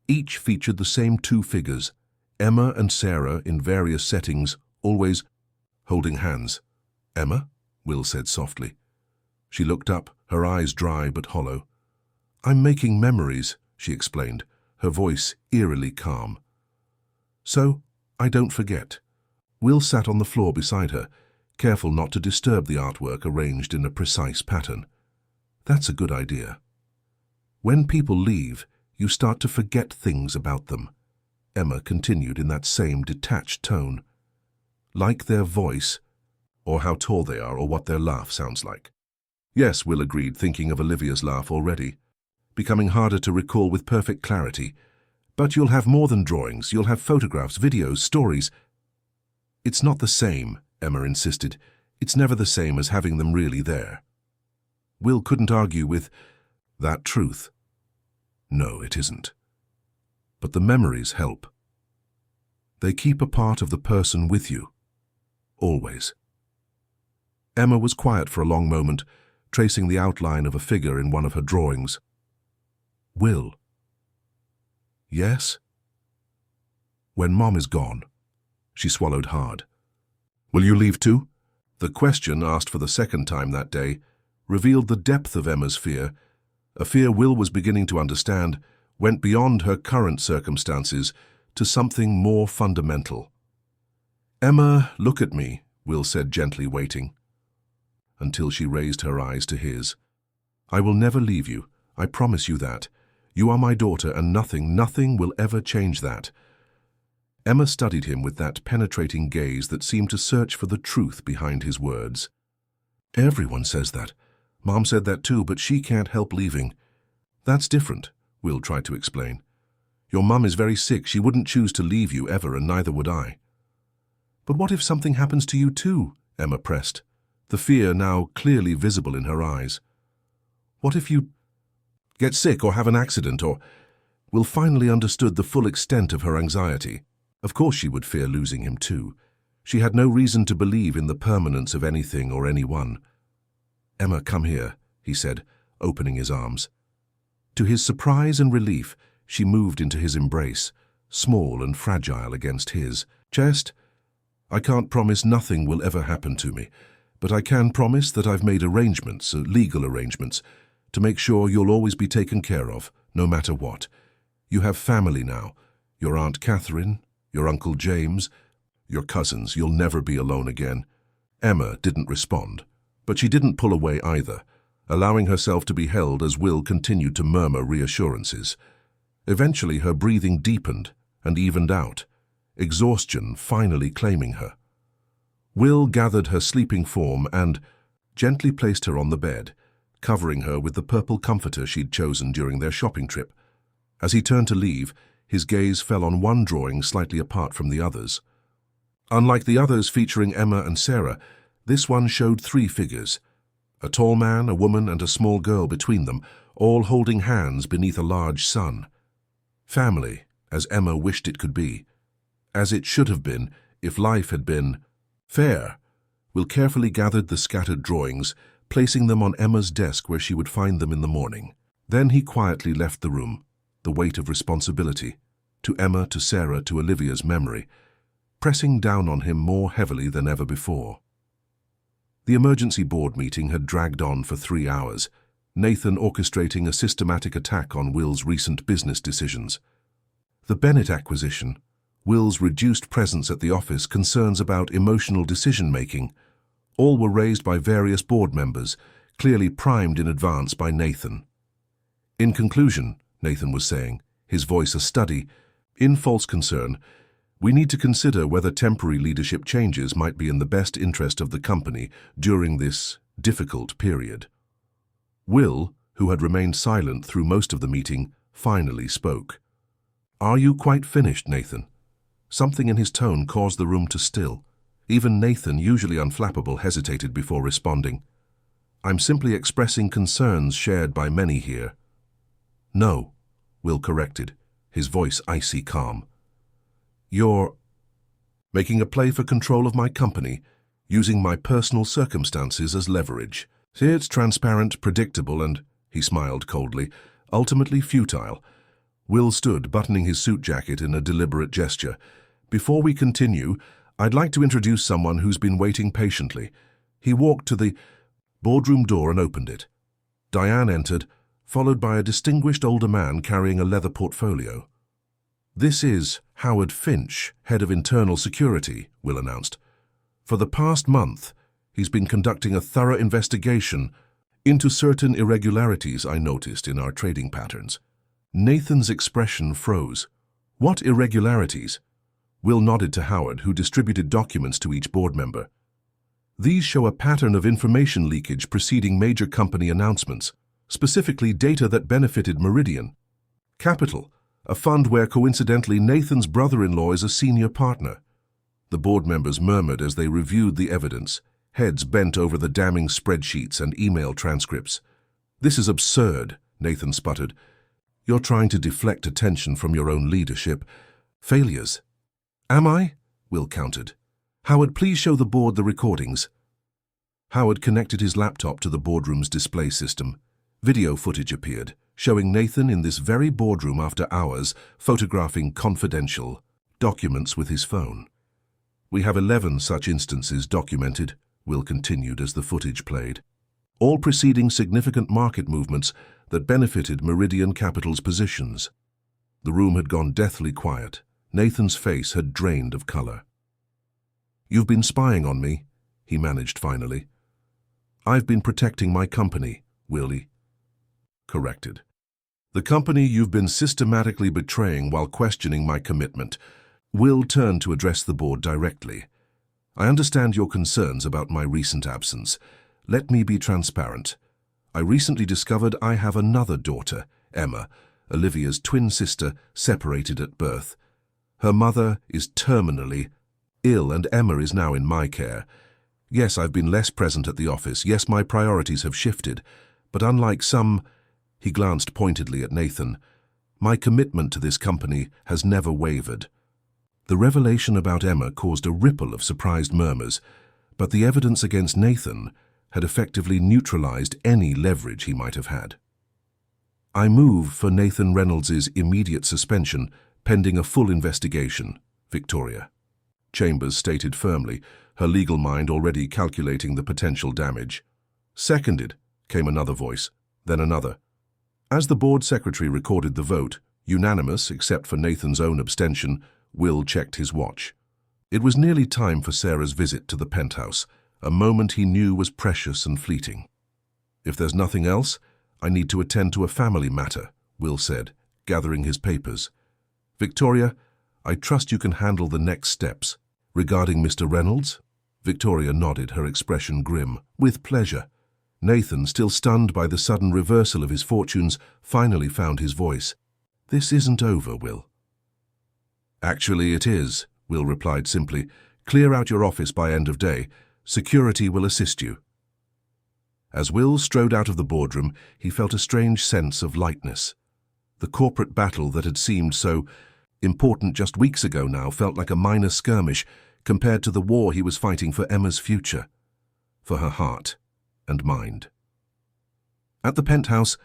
Each featured the same two figures, Emma and Sarah in various settings, always holding hands. "Emma?" Will said softly. She looked up, her eyes dry but hollow. "I'm making memories," she explained, her voice eerily calm. "So, I don't forget." Will sat on the floor beside her, careful not to disturb the artwork arranged in a precise pattern. That's a good idea. When people leave, you start to forget things about them, Emma continued in that same detached tone. Like their voice, or how tall they are, or what their laugh sounds like. Yes, Will agreed, thinking of Olivia's laugh already, becoming harder to recall with perfect clarity. But you'll have more than drawings, you'll have photographs, videos, stories. It's not the same, Emma insisted. It's never the same as having them really there. Will couldn't argue with that truth. No, it isn't. But the memories help. They keep a part of the person with you. Always. Emma was quiet for a long moment, tracing the outline of a figure in one of her drawings. Will. Yes? When Mom is gone. She swallowed hard. Will you leave too? The question, asked for the second time that day, revealed the depth of Emma's fear, a fear Will was beginning to understand, went beyond her current circumstances to something more fundamental. Emma, look at me, Will said gently, waiting, until she raised her eyes to his. I will never leave you, I promise you that. You are my daughter, and nothing will ever change that. Emma studied him with that penetrating gaze that seemed to search for the truth behind his words. Everyone says that. Mom said that too, but she can't help leaving. That's different, Will tried to explain. Your mum is very sick. She wouldn't choose to leave you ever, and neither would I. But what if something happens to you too? Emma pressed, the fear now clearly visible in her eyes. What if you get sick or have an accident or... Will finally understood the full extent of her anxiety. Of course she would fear losing him too. She had no reason to believe in the permanence of anything or anyone. Emma, come here, he said, opening his arms. To his surprise and relief, she moved into his embrace, small and fragile against his chest. I can't promise nothing will ever happen to me, but I can promise that I've made arrangements, legal arrangements, to make sure you'll always be taken care of, no matter what. You have family now, your Aunt Catherine, your Uncle James, your cousins. You'll never be alone again. Emma didn't respond, but she didn't pull away either, allowing herself to be held as Will continued to murmur reassurances. Eventually her breathing deepened and evened out, exhaustion finally claiming her. Will gathered her sleeping form and gently placed her on the bed, covering her with the purple comforter she'd chosen during their shopping trip. As he turned to leave, his gaze fell on one drawing slightly apart from the others. Unlike the others featuring Emma and Sarah, this one showed three figures, a tall man, a woman, and a small girl between them, all holding hands beneath a large sun. Family, as Emma wished it could be. As it should have been if life had been fair. Will carefully gathered the scattered drawings, placing them on Emma's desk where she would find them in the morning. Then he quietly left the room, the weight of responsibility, to Emma, to Sarah, to Olivia's memory, pressing down on him more heavily than ever before. The emergency board meeting had dragged on for 3 hours, Nathan orchestrating a systematic attack on Will's recent business decisions. The Bennett acquisition, Will's reduced presence at the office, concerns about emotional decision-making, all were raised by various board members, clearly primed in advance by Nathan. In conclusion, Nathan was saying, his voice a study, in false concern, we need to consider whether temporary leadership changes might be in the best interest of the company during this difficult period. Will, who had remained silent through most of the meeting, finally spoke. Are you quite finished, Nathan? Something in his tone caused the room to still. Even Nathan, usually unflappable, hesitated before responding. I'm simply expressing concerns shared by many here. No, Will corrected, his voice icy calm. You're making a play for control of my company, using my personal circumstances as leverage. It's transparent, predictable, and, he smiled coldly, ultimately futile. Will stood, buttoning his suit jacket in a deliberate gesture. Before we continue, I'd like to introduce someone who's been waiting patiently. He walked to the boardroom door and opened it. Diane entered, followed by a distinguished older man carrying a leather portfolio. This is Howard Finch, head of internal security, Will announced. For the past month, He's been conducting a thorough investigation into certain irregularities I noticed in our trading patterns. Nathan's expression froze. What irregularities? Will nodded to Howard, who distributed documents to each board member. These show a pattern of information leakage preceding major company announcements, specifically data that benefited Meridian Capital, a fund where coincidentally Nathan's brother-in-law is a senior partner. The board members murmured as they reviewed the evidence, heads bent over the damning spreadsheets and email transcripts. "This is absurd," Nathan sputtered. "You're trying to deflect attention from your own leadership. Failures." "Am I?" Will countered. "Howard, please show the board the recordings." Howard connected his laptop to the boardroom's display system. Video footage appeared, showing Nathan in this very boardroom after hours, photographing confidential documents with his phone. "We have 11 such instances documented," Will continued as the footage played, "all preceding significant market movements that benefited Meridian Capital's positions." The room had gone deathly quiet. Nathan's face had drained of color. "You've been spying on me," he managed finally. "I've been protecting my company," Willie corrected. "The company you've been systematically betraying while questioning my commitment." Will turned to address the board directly. "I understand your concerns about my recent absence. Let me be transparent. I recently discovered I have another daughter, Emma, Olivia's twin sister, separated at birth. Her mother is terminally ill and Emma is now in my care. Yes, I've been less present at the office. Yes, my priorities have shifted. But unlike some," he glanced pointedly at Nathan, "my commitment to this company has never wavered." The revelation about Emma caused a ripple of surprised murmurs, but the evidence against Nathan had effectively neutralized any leverage he might have had. "I move for Nathan Reynolds's immediate suspension, pending a full investigation," Victoria Chambers stated firmly, her legal mind already calculating the potential damage. "Seconded," came another voice, then another. As the board secretary recorded the vote, unanimous except for Nathan's own abstention, Will checked his watch. It was nearly time for Sarah's visit to the penthouse, a moment he knew was precious and fleeting. "If there's nothing else, I need to attend to a family matter," Will said, gathering his papers. "Victoria, I trust you can handle the next steps. Regarding Mr. Reynolds?" Victoria nodded, her expression grim. "With pleasure." Nathan, still stunned by the sudden reversal of his fortunes, finally found his voice. "This isn't over, Will." "Actually, it is," Will replied simply. "Clear out your office by end of day. Security will assist you." As Will strode out of the boardroom, he felt a strange sense of lightness. The corporate battle that had seemed so important just weeks ago now felt like a minor skirmish compared to the war he was fighting for Emma's future, for her heart and mind. At the penthouse,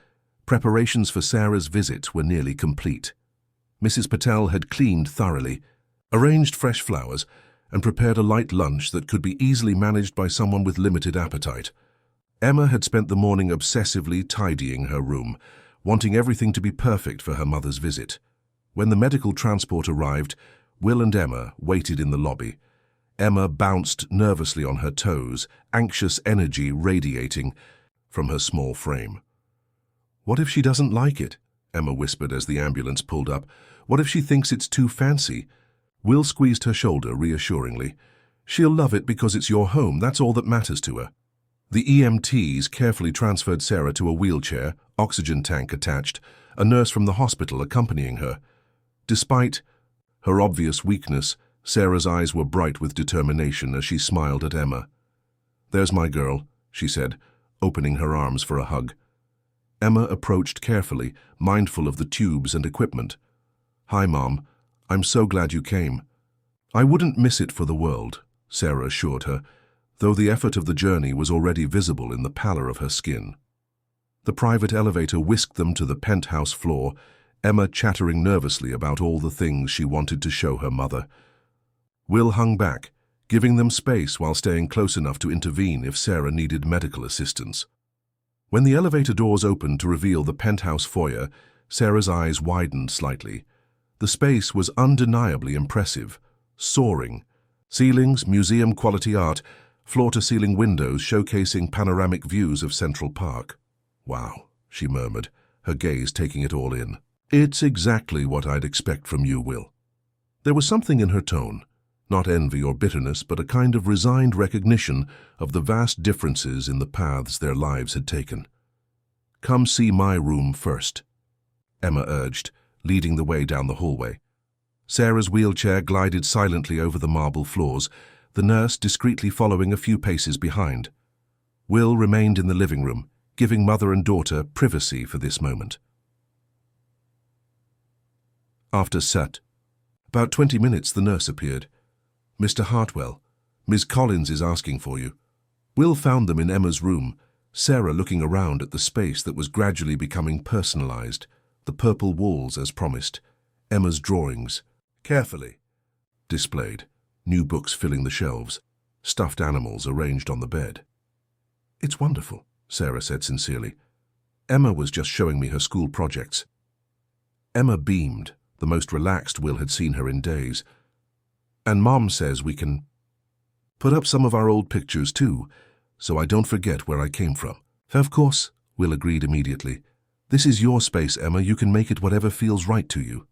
preparations for Sarah's visit were nearly complete. Mrs. Patel had cleaned thoroughly, arranged fresh flowers, and prepared a light lunch that could be easily managed by someone with limited appetite. Emma had spent the morning obsessively tidying her room, wanting everything to be perfect for her mother's visit. When the medical transport arrived, Will and Emma waited in the lobby. Emma bounced nervously on her toes, anxious energy radiating from her small frame. "What if she doesn't like it?" Emma whispered as the ambulance pulled up. "What if she thinks it's too fancy?" Will squeezed her shoulder reassuringly. "She'll love it because it's your home. That's all that matters to her." The EMTs carefully transferred Sarah to a wheelchair, oxygen tank attached, a nurse from the hospital accompanying her. Despite her obvious weakness, Sarah's eyes were bright with determination as she smiled at Emma. "There's my girl," she said, opening her arms for a hug. Emma approached carefully, mindful of the tubes and equipment. "Hi, Mom. I'm so glad you came." "I wouldn't miss it for the world," Sarah assured her, though the effort of the journey was already visible in the pallor of her skin. The private elevator whisked them to the penthouse floor, Emma chattering nervously about all the things she wanted to show her mother. Will hung back, giving them space while staying close enough to intervene if Sarah needed medical assistance. When the elevator doors opened to reveal the penthouse foyer, Sarah's eyes widened slightly. The space was undeniably impressive, soaring. Ceilings, museum-quality art, floor-to-ceiling windows showcasing panoramic views of Central Park. "Wow," she murmured, her gaze taking it all in. "It's exactly what I'd expect from you, Will." There was something in her tone, not envy or bitterness, but a kind of resigned recognition of the vast differences in the paths their lives had taken. "Come see my room first," Emma urged, leading the way down the hallway. Sarah's wheelchair glided silently over the marble floors, the nurse discreetly following a few paces behind. Will remained in the living room, giving mother and daughter privacy for this moment. After about 20 minutes, the nurse appeared. "Mr. Hartwell, Miss Collins is asking for you." Will found them in Emma's room, Sarah looking around at the space that was gradually becoming personalized, the purple walls as promised, Emma's drawings, carefully displayed, new books filling the shelves, stuffed animals arranged on the bed. "It's wonderful," Sarah said sincerely. "Emma was just showing me her school projects." Emma beamed, the most relaxed Will had seen her in days. "And Mom says we can put up some of our old pictures too, so I don't forget where I came from." "Of course," Will agreed immediately. "This is your space, Emma. You can make it whatever feels right to you."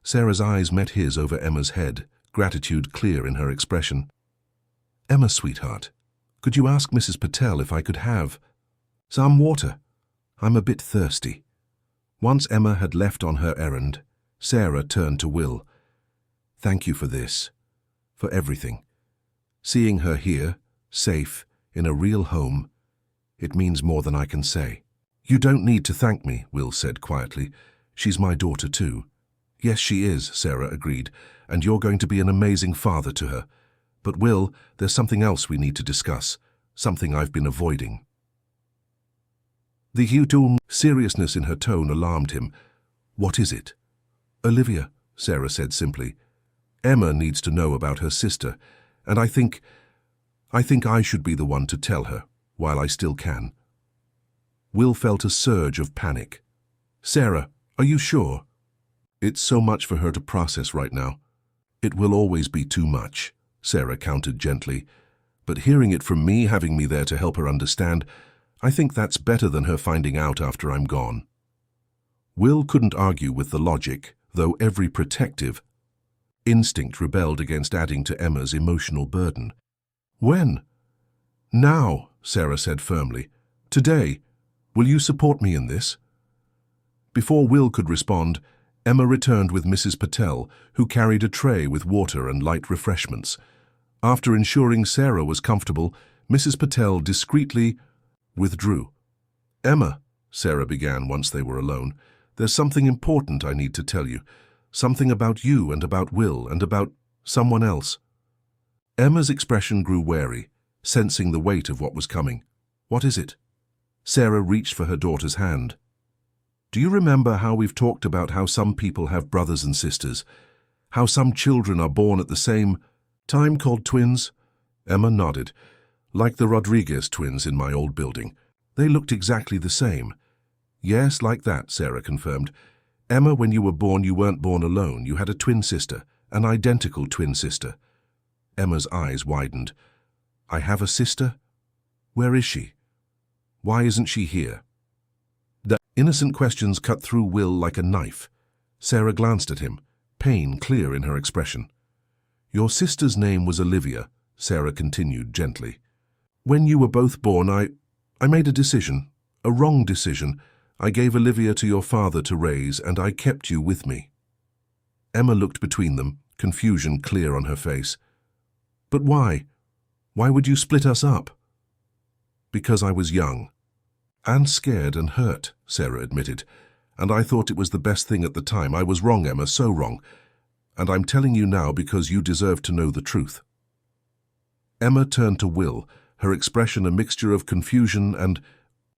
Sarah's eyes met his over Emma's head, gratitude clear in her expression. "Emma, sweetheart, could you ask Mrs. Patel if I could have some water? I'm a bit thirsty." Once Emma had left on her errand, Sarah turned to Will. "Thank you for this, for everything. Seeing her here, safe, in a real home, it means more than I can say." "You don't need to thank me," Will said quietly. "She's my daughter too." "Yes, she is," Sarah agreed, "and you're going to be an amazing father to her. But Will, there's something else we need to discuss, something I've been avoiding." The huge seriousness in her tone alarmed him. "What is it?" "Olivia," Sarah said simply. "Emma needs to know about her sister, and I think I should be the one to tell her, while I still can." Will felt a surge of panic. "Sarah, are you sure?" "It's so much for her to process right now." "It will always be too much," Sarah countered gently. "But hearing it from me, having me there to help her understand, I think that's better than her finding out after I'm gone." Will couldn't argue with the logic, though every protective instinct rebelled against adding to Emma's emotional burden. "When?" "Now," Sarah said firmly. "Today. Will you support me in this?" Before Will could respond, Emma returned with Mrs. Patel, who carried a tray with water and light refreshments. After ensuring Sarah was comfortable, Mrs. Patel discreetly withdrew. "Emma," Sarah began once they were alone, "there's something important I need to tell you. Something about you and about Will and about someone else." Emma's expression grew wary, sensing the weight of what was coming. "What is it?" Sarah reached for her daughter's hand. "Do you remember how we've talked about how some people have brothers and sisters? How some children are born at the same time called twins?" Emma nodded. "Like the Rodriguez twins in my old building. They looked exactly the same." "Yes, like that," Sarah confirmed. "Emma, when you were born, you weren't born alone. You had a twin sister, an identical twin sister." Emma's eyes widened. "I have a sister? Where is she? Why isn't she here?" The innocent questions cut through Will like a knife. Sarah glanced at him, pain clear in her expression. "Your sister's name was Olivia," Sarah continued gently. "When you were both born, I made a decision, a wrong decision. I gave Olivia to your father to raise, and I kept you with me." Emma looked between them, confusion clear on her face. "But why? Why would you split us up?" "Because I was young. And scared and hurt," Sarah admitted. "And I thought it was the best thing at the time. I was wrong, Emma, so wrong. And I'm telling you now because you deserve to know the truth." Emma turned to Will, her expression a mixture of confusion and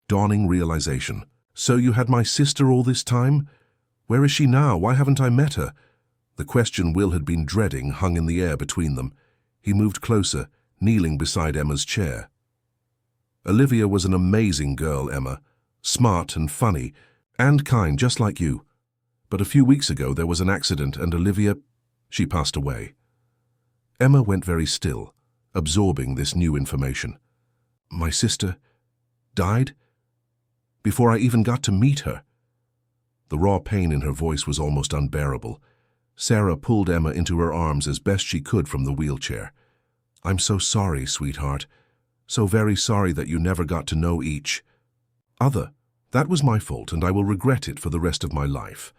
dawning realization. "So you had my sister all this time? Where is she now? Why haven't I met her?" The question Will had been dreading hung in the air between them. He moved closer, kneeling beside Emma's chair. "Olivia was an amazing girl, Emma. Smart and funny, and kind, just like you. But a few weeks ago there was an accident and Olivia, she passed away." Emma went very still, absorbing this new information. My sister died? Before I even got to meet her? The raw pain in her voice was almost unbearable. Sarah pulled Emma into her arms as best she could from the wheelchair. I'm so sorry, sweetheart. So very sorry that you never got to know each other. That was my fault, and I will regret it for the rest of my life.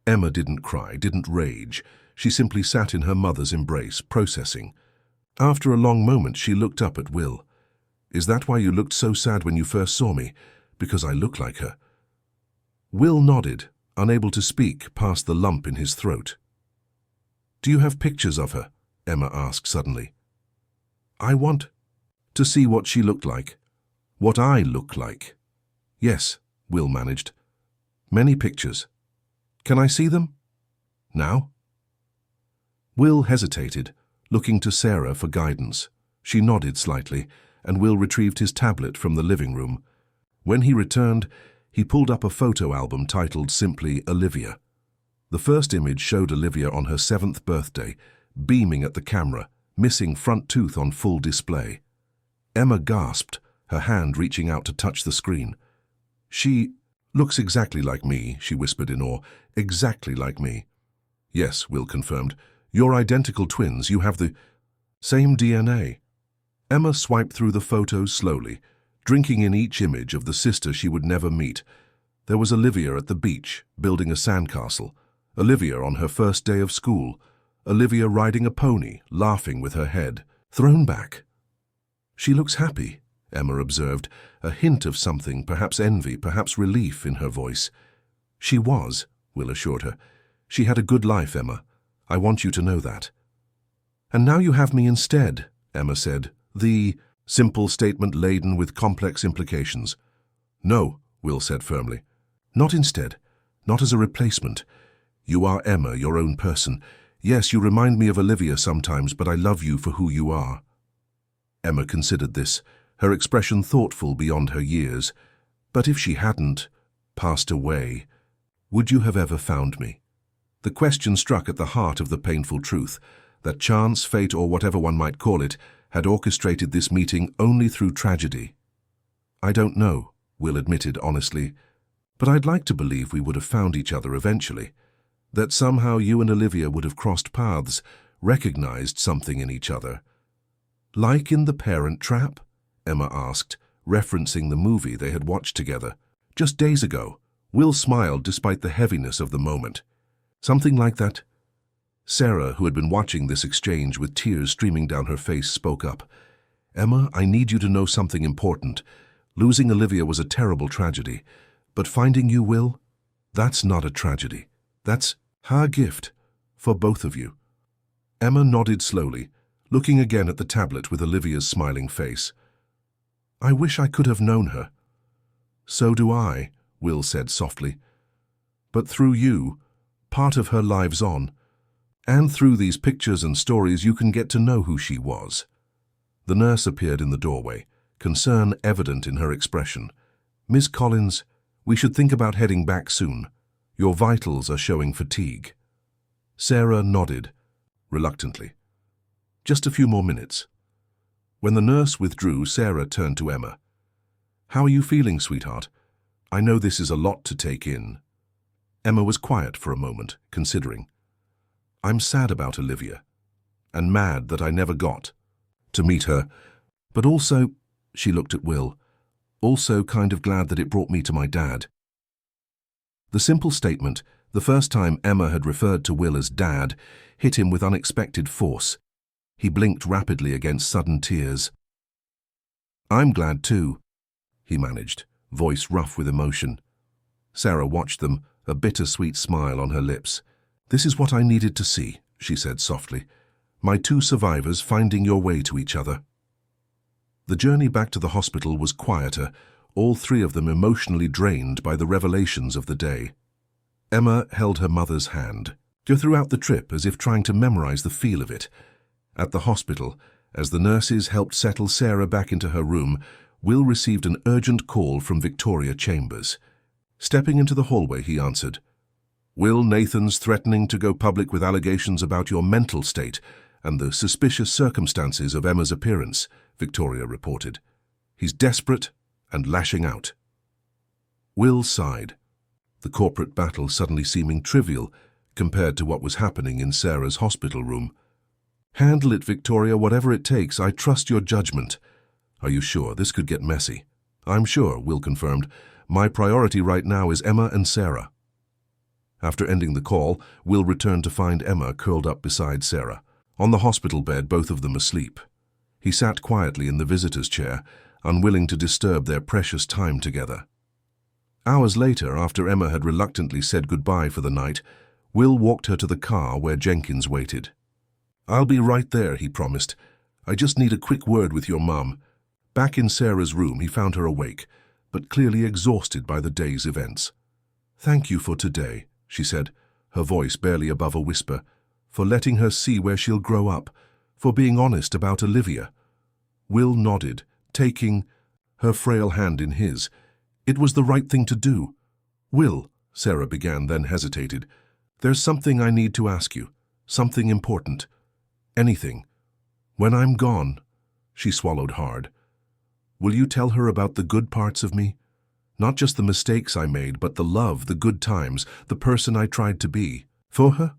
Emma didn't cry, didn't rage. She simply sat in her mother's embrace, processing. After a long moment, she looked up at Will. Is that why you looked so sad when you first saw me? Because I look like her? Will nodded, unable to speak past the lump in his throat. Do you have pictures of her? Emma asked suddenly. I want to see what she looked like. What I look like. Yes, Will managed. Many pictures. Can I see them? Now? Will hesitated, looking to Sarah for guidance. She nodded slightly, and Will retrieved his tablet from the living room. When he returned, he pulled up a photo album titled simply Olivia. The first image showed Olivia on her 7th birthday, beaming at the camera, missing front tooth on full display. Emma gasped, her hand reaching out to touch the screen. She looks exactly like me, she whispered in awe. Exactly like me. Yes, Will confirmed. You're identical twins. You have the same DNA. Emma swiped through the photos slowly, drinking in each image of the sister she would never meet. There was Olivia at the beach, building a sandcastle. Olivia on her first day of school. Olivia riding a pony, laughing with her head thrown back. She looks happy, Emma observed, a hint of something, perhaps envy, perhaps relief in her voice. She was, Will assured her. She had a good life, Emma. I want you to know that. And now you have me instead, Emma said, the simple statement laden with complex implications. No, Will said firmly. Not instead. Not as a replacement. You are Emma, your own person. Yes, you remind me of Olivia sometimes, but I love you for who you are. Emma considered this, her expression thoughtful beyond her years. But if she hadn't passed away, would you have ever found me? The question struck at the heart of the painful truth, that chance, fate, or whatever one might call it, had orchestrated this meeting only through tragedy. I don't know, Will admitted honestly, but I'd like to believe we would have found each other eventually, that somehow you and Olivia would have crossed paths, recognized something in each other. Like in The Parent Trap? Emma asked, referencing the movie they had watched together. Just days ago, Will smiled despite the heaviness of the moment. Something like that. Sarah, who had been watching this exchange with tears streaming down her face, spoke up. Emma, I need you to know something important. Losing Olivia was a terrible tragedy, but finding you, Will, that's not a tragedy. That's her gift for both of you. Emma nodded slowly, looking again at the tablet with Olivia's smiling face. I wish I could have known her. So do I, Will said softly. But through you, part of her lives on, and through these pictures and stories you can get to know who she was. The nurse appeared in the doorway, concern evident in her expression. Miss Collins, we should think about heading back soon. Your vitals are showing fatigue. Sarah nodded, reluctantly. Just a few more minutes. When the nurse withdrew, Sarah turned to Emma. How are you feeling, sweetheart? I know this is a lot to take in. Emma was quiet for a moment, considering. I'm sad about Olivia, and mad that I never got to meet her, but also, she looked at Will, also kind of glad that it brought me to my dad. The simple statement, the first time Emma had referred to Will as dad, hit him with unexpected force. He blinked rapidly against sudden tears. I'm glad too, he managed, voice rough with emotion. Sarah watched them, a bittersweet smile on her lips. This is what I needed to see, she said softly. My two survivors finding your way to each other. The journey back to the hospital was quieter, all three of them emotionally drained by the revelations of the day. Emma held her mother's hand, throughout the trip as if trying to memorize the feel of it. At the hospital, as the nurses helped settle Sarah back into her room, Will received an urgent call from Victoria Chambers. Stepping into the hallway, he answered. Will, Nathan's threatening to go public with allegations about your mental state, and the suspicious circumstances of Emma's appearance, Victoria reported. He's desperate and lashing out. Will sighed, the corporate battle suddenly seeming trivial compared to what was happening in Sarah's hospital room. Handle it, Victoria, whatever it takes. I trust your judgment. Are you sure? This could get messy. I'm sure, Will confirmed. My priority right now is Emma and Sarah. After ending the call, Will returned to find Emma curled up beside Sarah. On the hospital bed, both of them asleep. He sat quietly in the visitor's chair, unwilling to disturb their precious time together. Hours later, after Emma had reluctantly said goodbye for the night, Will walked her to the car where Jenkins waited. I'll be right there, he promised. I just need a quick word with your mum. Back in Sarah's room, he found her awake, but clearly exhausted by the day's events. Thank you for today, she said, her voice barely above a whisper, for letting her see where she'll grow up, for being honest about Olivia. Will nodded, taking her frail hand in his. It was the right thing to do. Will, Sarah began, then hesitated. There's something I need to ask you, something important. Anything. When I'm gone, she swallowed hard. Will you tell her about the good parts of me? Not just the mistakes I made, but the love, the good times, the person I tried to be. For her?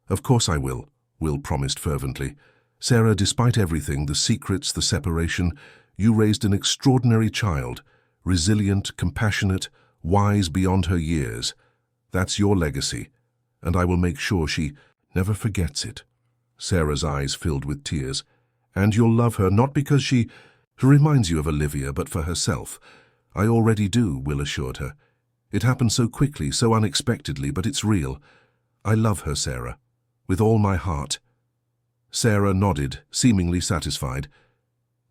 Of course I will, Will promised fervently. Sarah, despite everything, the secrets, the separation, you raised an extraordinary child, resilient, compassionate, wise beyond her years. That's your legacy, and I will make sure she never forgets it. Sarah's eyes filled with tears. And you'll love her, not because she reminds you of Olivia, but for herself. I already do, Will assured her. It happened so quickly, so unexpectedly, but it's real. I love her, Sarah, with all my heart. Sarah nodded, seemingly satisfied.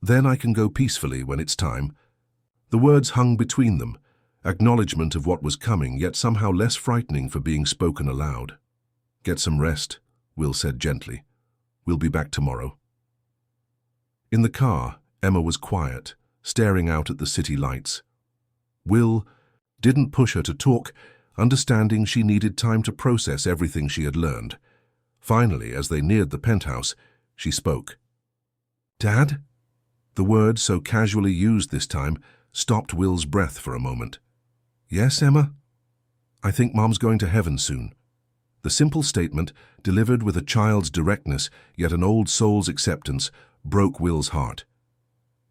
Then I can go peacefully when it's time. The words hung between them, acknowledgement of what was coming, yet somehow less frightening for being spoken aloud. Get some rest, Will said gently. We'll be back tomorrow. In the car, Emma was quiet, staring out at the city lights. Will didn't push her to talk, understanding she needed time to process everything she had learned. Finally, as they neared the penthouse, she spoke. Dad? The word, so casually used this time, stopped Will's breath for a moment. Yes, Emma? I think Mom's going to heaven soon. The simple statement, delivered with a child's directness, yet an old soul's acceptance, broke Will's heart.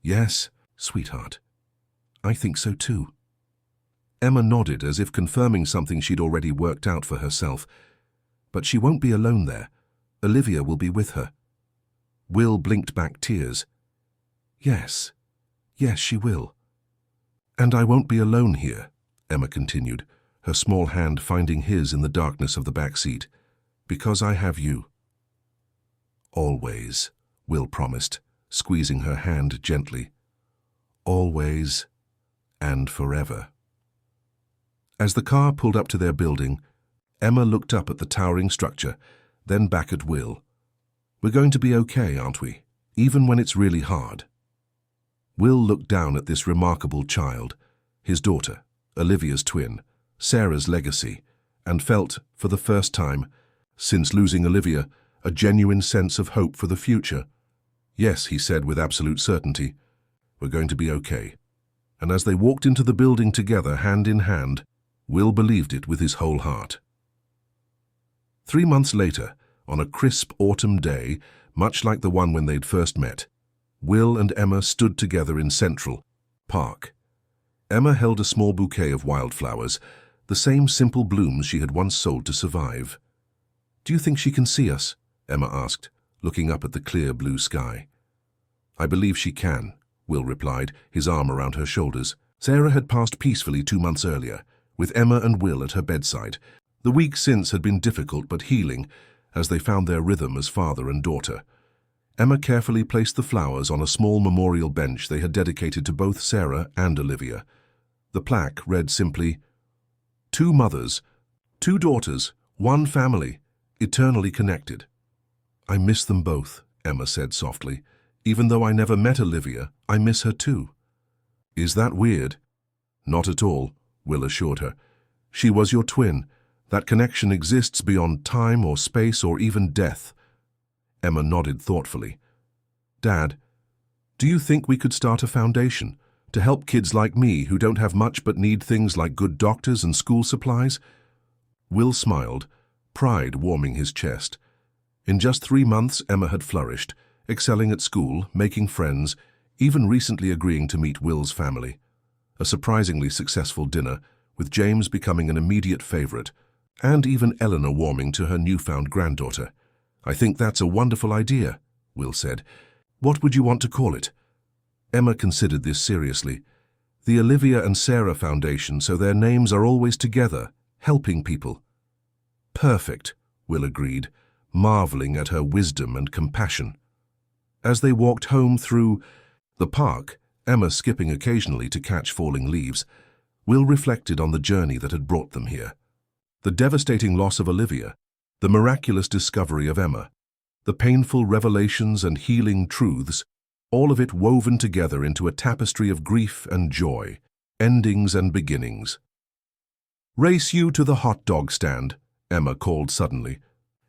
Yes, sweetheart. I think so too. Emma nodded as if confirming something she'd already worked out for herself. But she won't be alone there. Olivia will be with her. Will blinked back tears. Yes, she will. And I won't be alone here, Emma continued, her small hand finding his in the darkness of the back seat, because I have you. Always, Will promised, squeezing her hand gently. Always and forever. As the car pulled up to their building, Emma looked up at the towering structure, then back at Will. We're going to be okay, aren't we? Even when it's really hard. Will looked down at this remarkable child, his daughter, Olivia's twin, Sarah's legacy, and felt, for the first time, since losing Olivia, a genuine sense of hope for the future. Yes, he said with absolute certainty, we're going to be okay. And as they walked into the building together, hand in hand, Will believed it with his whole heart. 3 months later, on a crisp autumn day, much like the one when they'd first met, Will and Emma stood together in Central Park. Emma held a small bouquet of wildflowers, the same simple blooms she had once sold to survive. Do you think she can see us? Emma asked, looking up at the clear blue sky. I believe she can, Will replied, his arm around her shoulders. Sarah had passed peacefully 2 months earlier, with Emma and Will at her bedside. The week since had been difficult but healing, as they found their rhythm as father and daughter. Emma carefully placed the flowers on a small memorial bench they had dedicated to both Sarah and Olivia. The plaque read simply, 2 mothers, 2 daughters, 1 family, eternally connected. I miss them both, Emma said softly. Even though I never met Olivia, I miss her too. Is that weird? Not at all, Will assured her. She was your twin. That connection exists beyond time or space or even death. Emma nodded thoughtfully. Dad, do you think we could start a foundation to help kids like me who don't have much but need things like good doctors and school supplies? Will smiled, pride warming his chest. In just 3 months, Emma had flourished, excelling at school, making friends, even recently agreeing to meet Will's family. A surprisingly successful dinner, with James becoming an immediate favorite, and even Eleanor warming to her newfound granddaughter. I think that's a wonderful idea, Will said. What would you want to call it? Emma considered this seriously. The Olivia and Sarah Foundation, so their names are always together, helping people. Perfect, Will agreed, marveling at her wisdom and compassion. As they walked home through the park, Emma skipping occasionally to catch falling leaves, Will reflected on the journey that had brought them here. The devastating loss of Olivia, the miraculous discovery of Emma, the painful revelations and healing truths, all of it woven together into a tapestry of grief and joy, endings and beginnings. Race you to the hot dog stand, Emma called suddenly,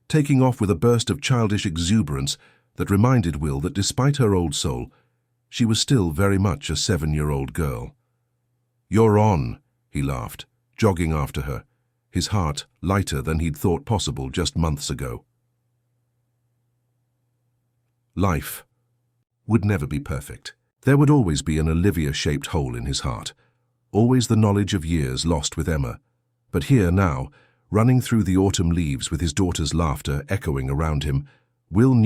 taking off with a burst of childish exuberance that reminded Will that despite her old soul, she was still very much a 7-year-old girl. You're on, he laughed, jogging after her, his heart lighter than he'd thought possible just months ago. Life would never be perfect. There would always be an Olivia-shaped hole in his heart, always the knowledge of years lost with Emma. But here now, running through the autumn leaves with his daughter's laughter echoing around him, Will knew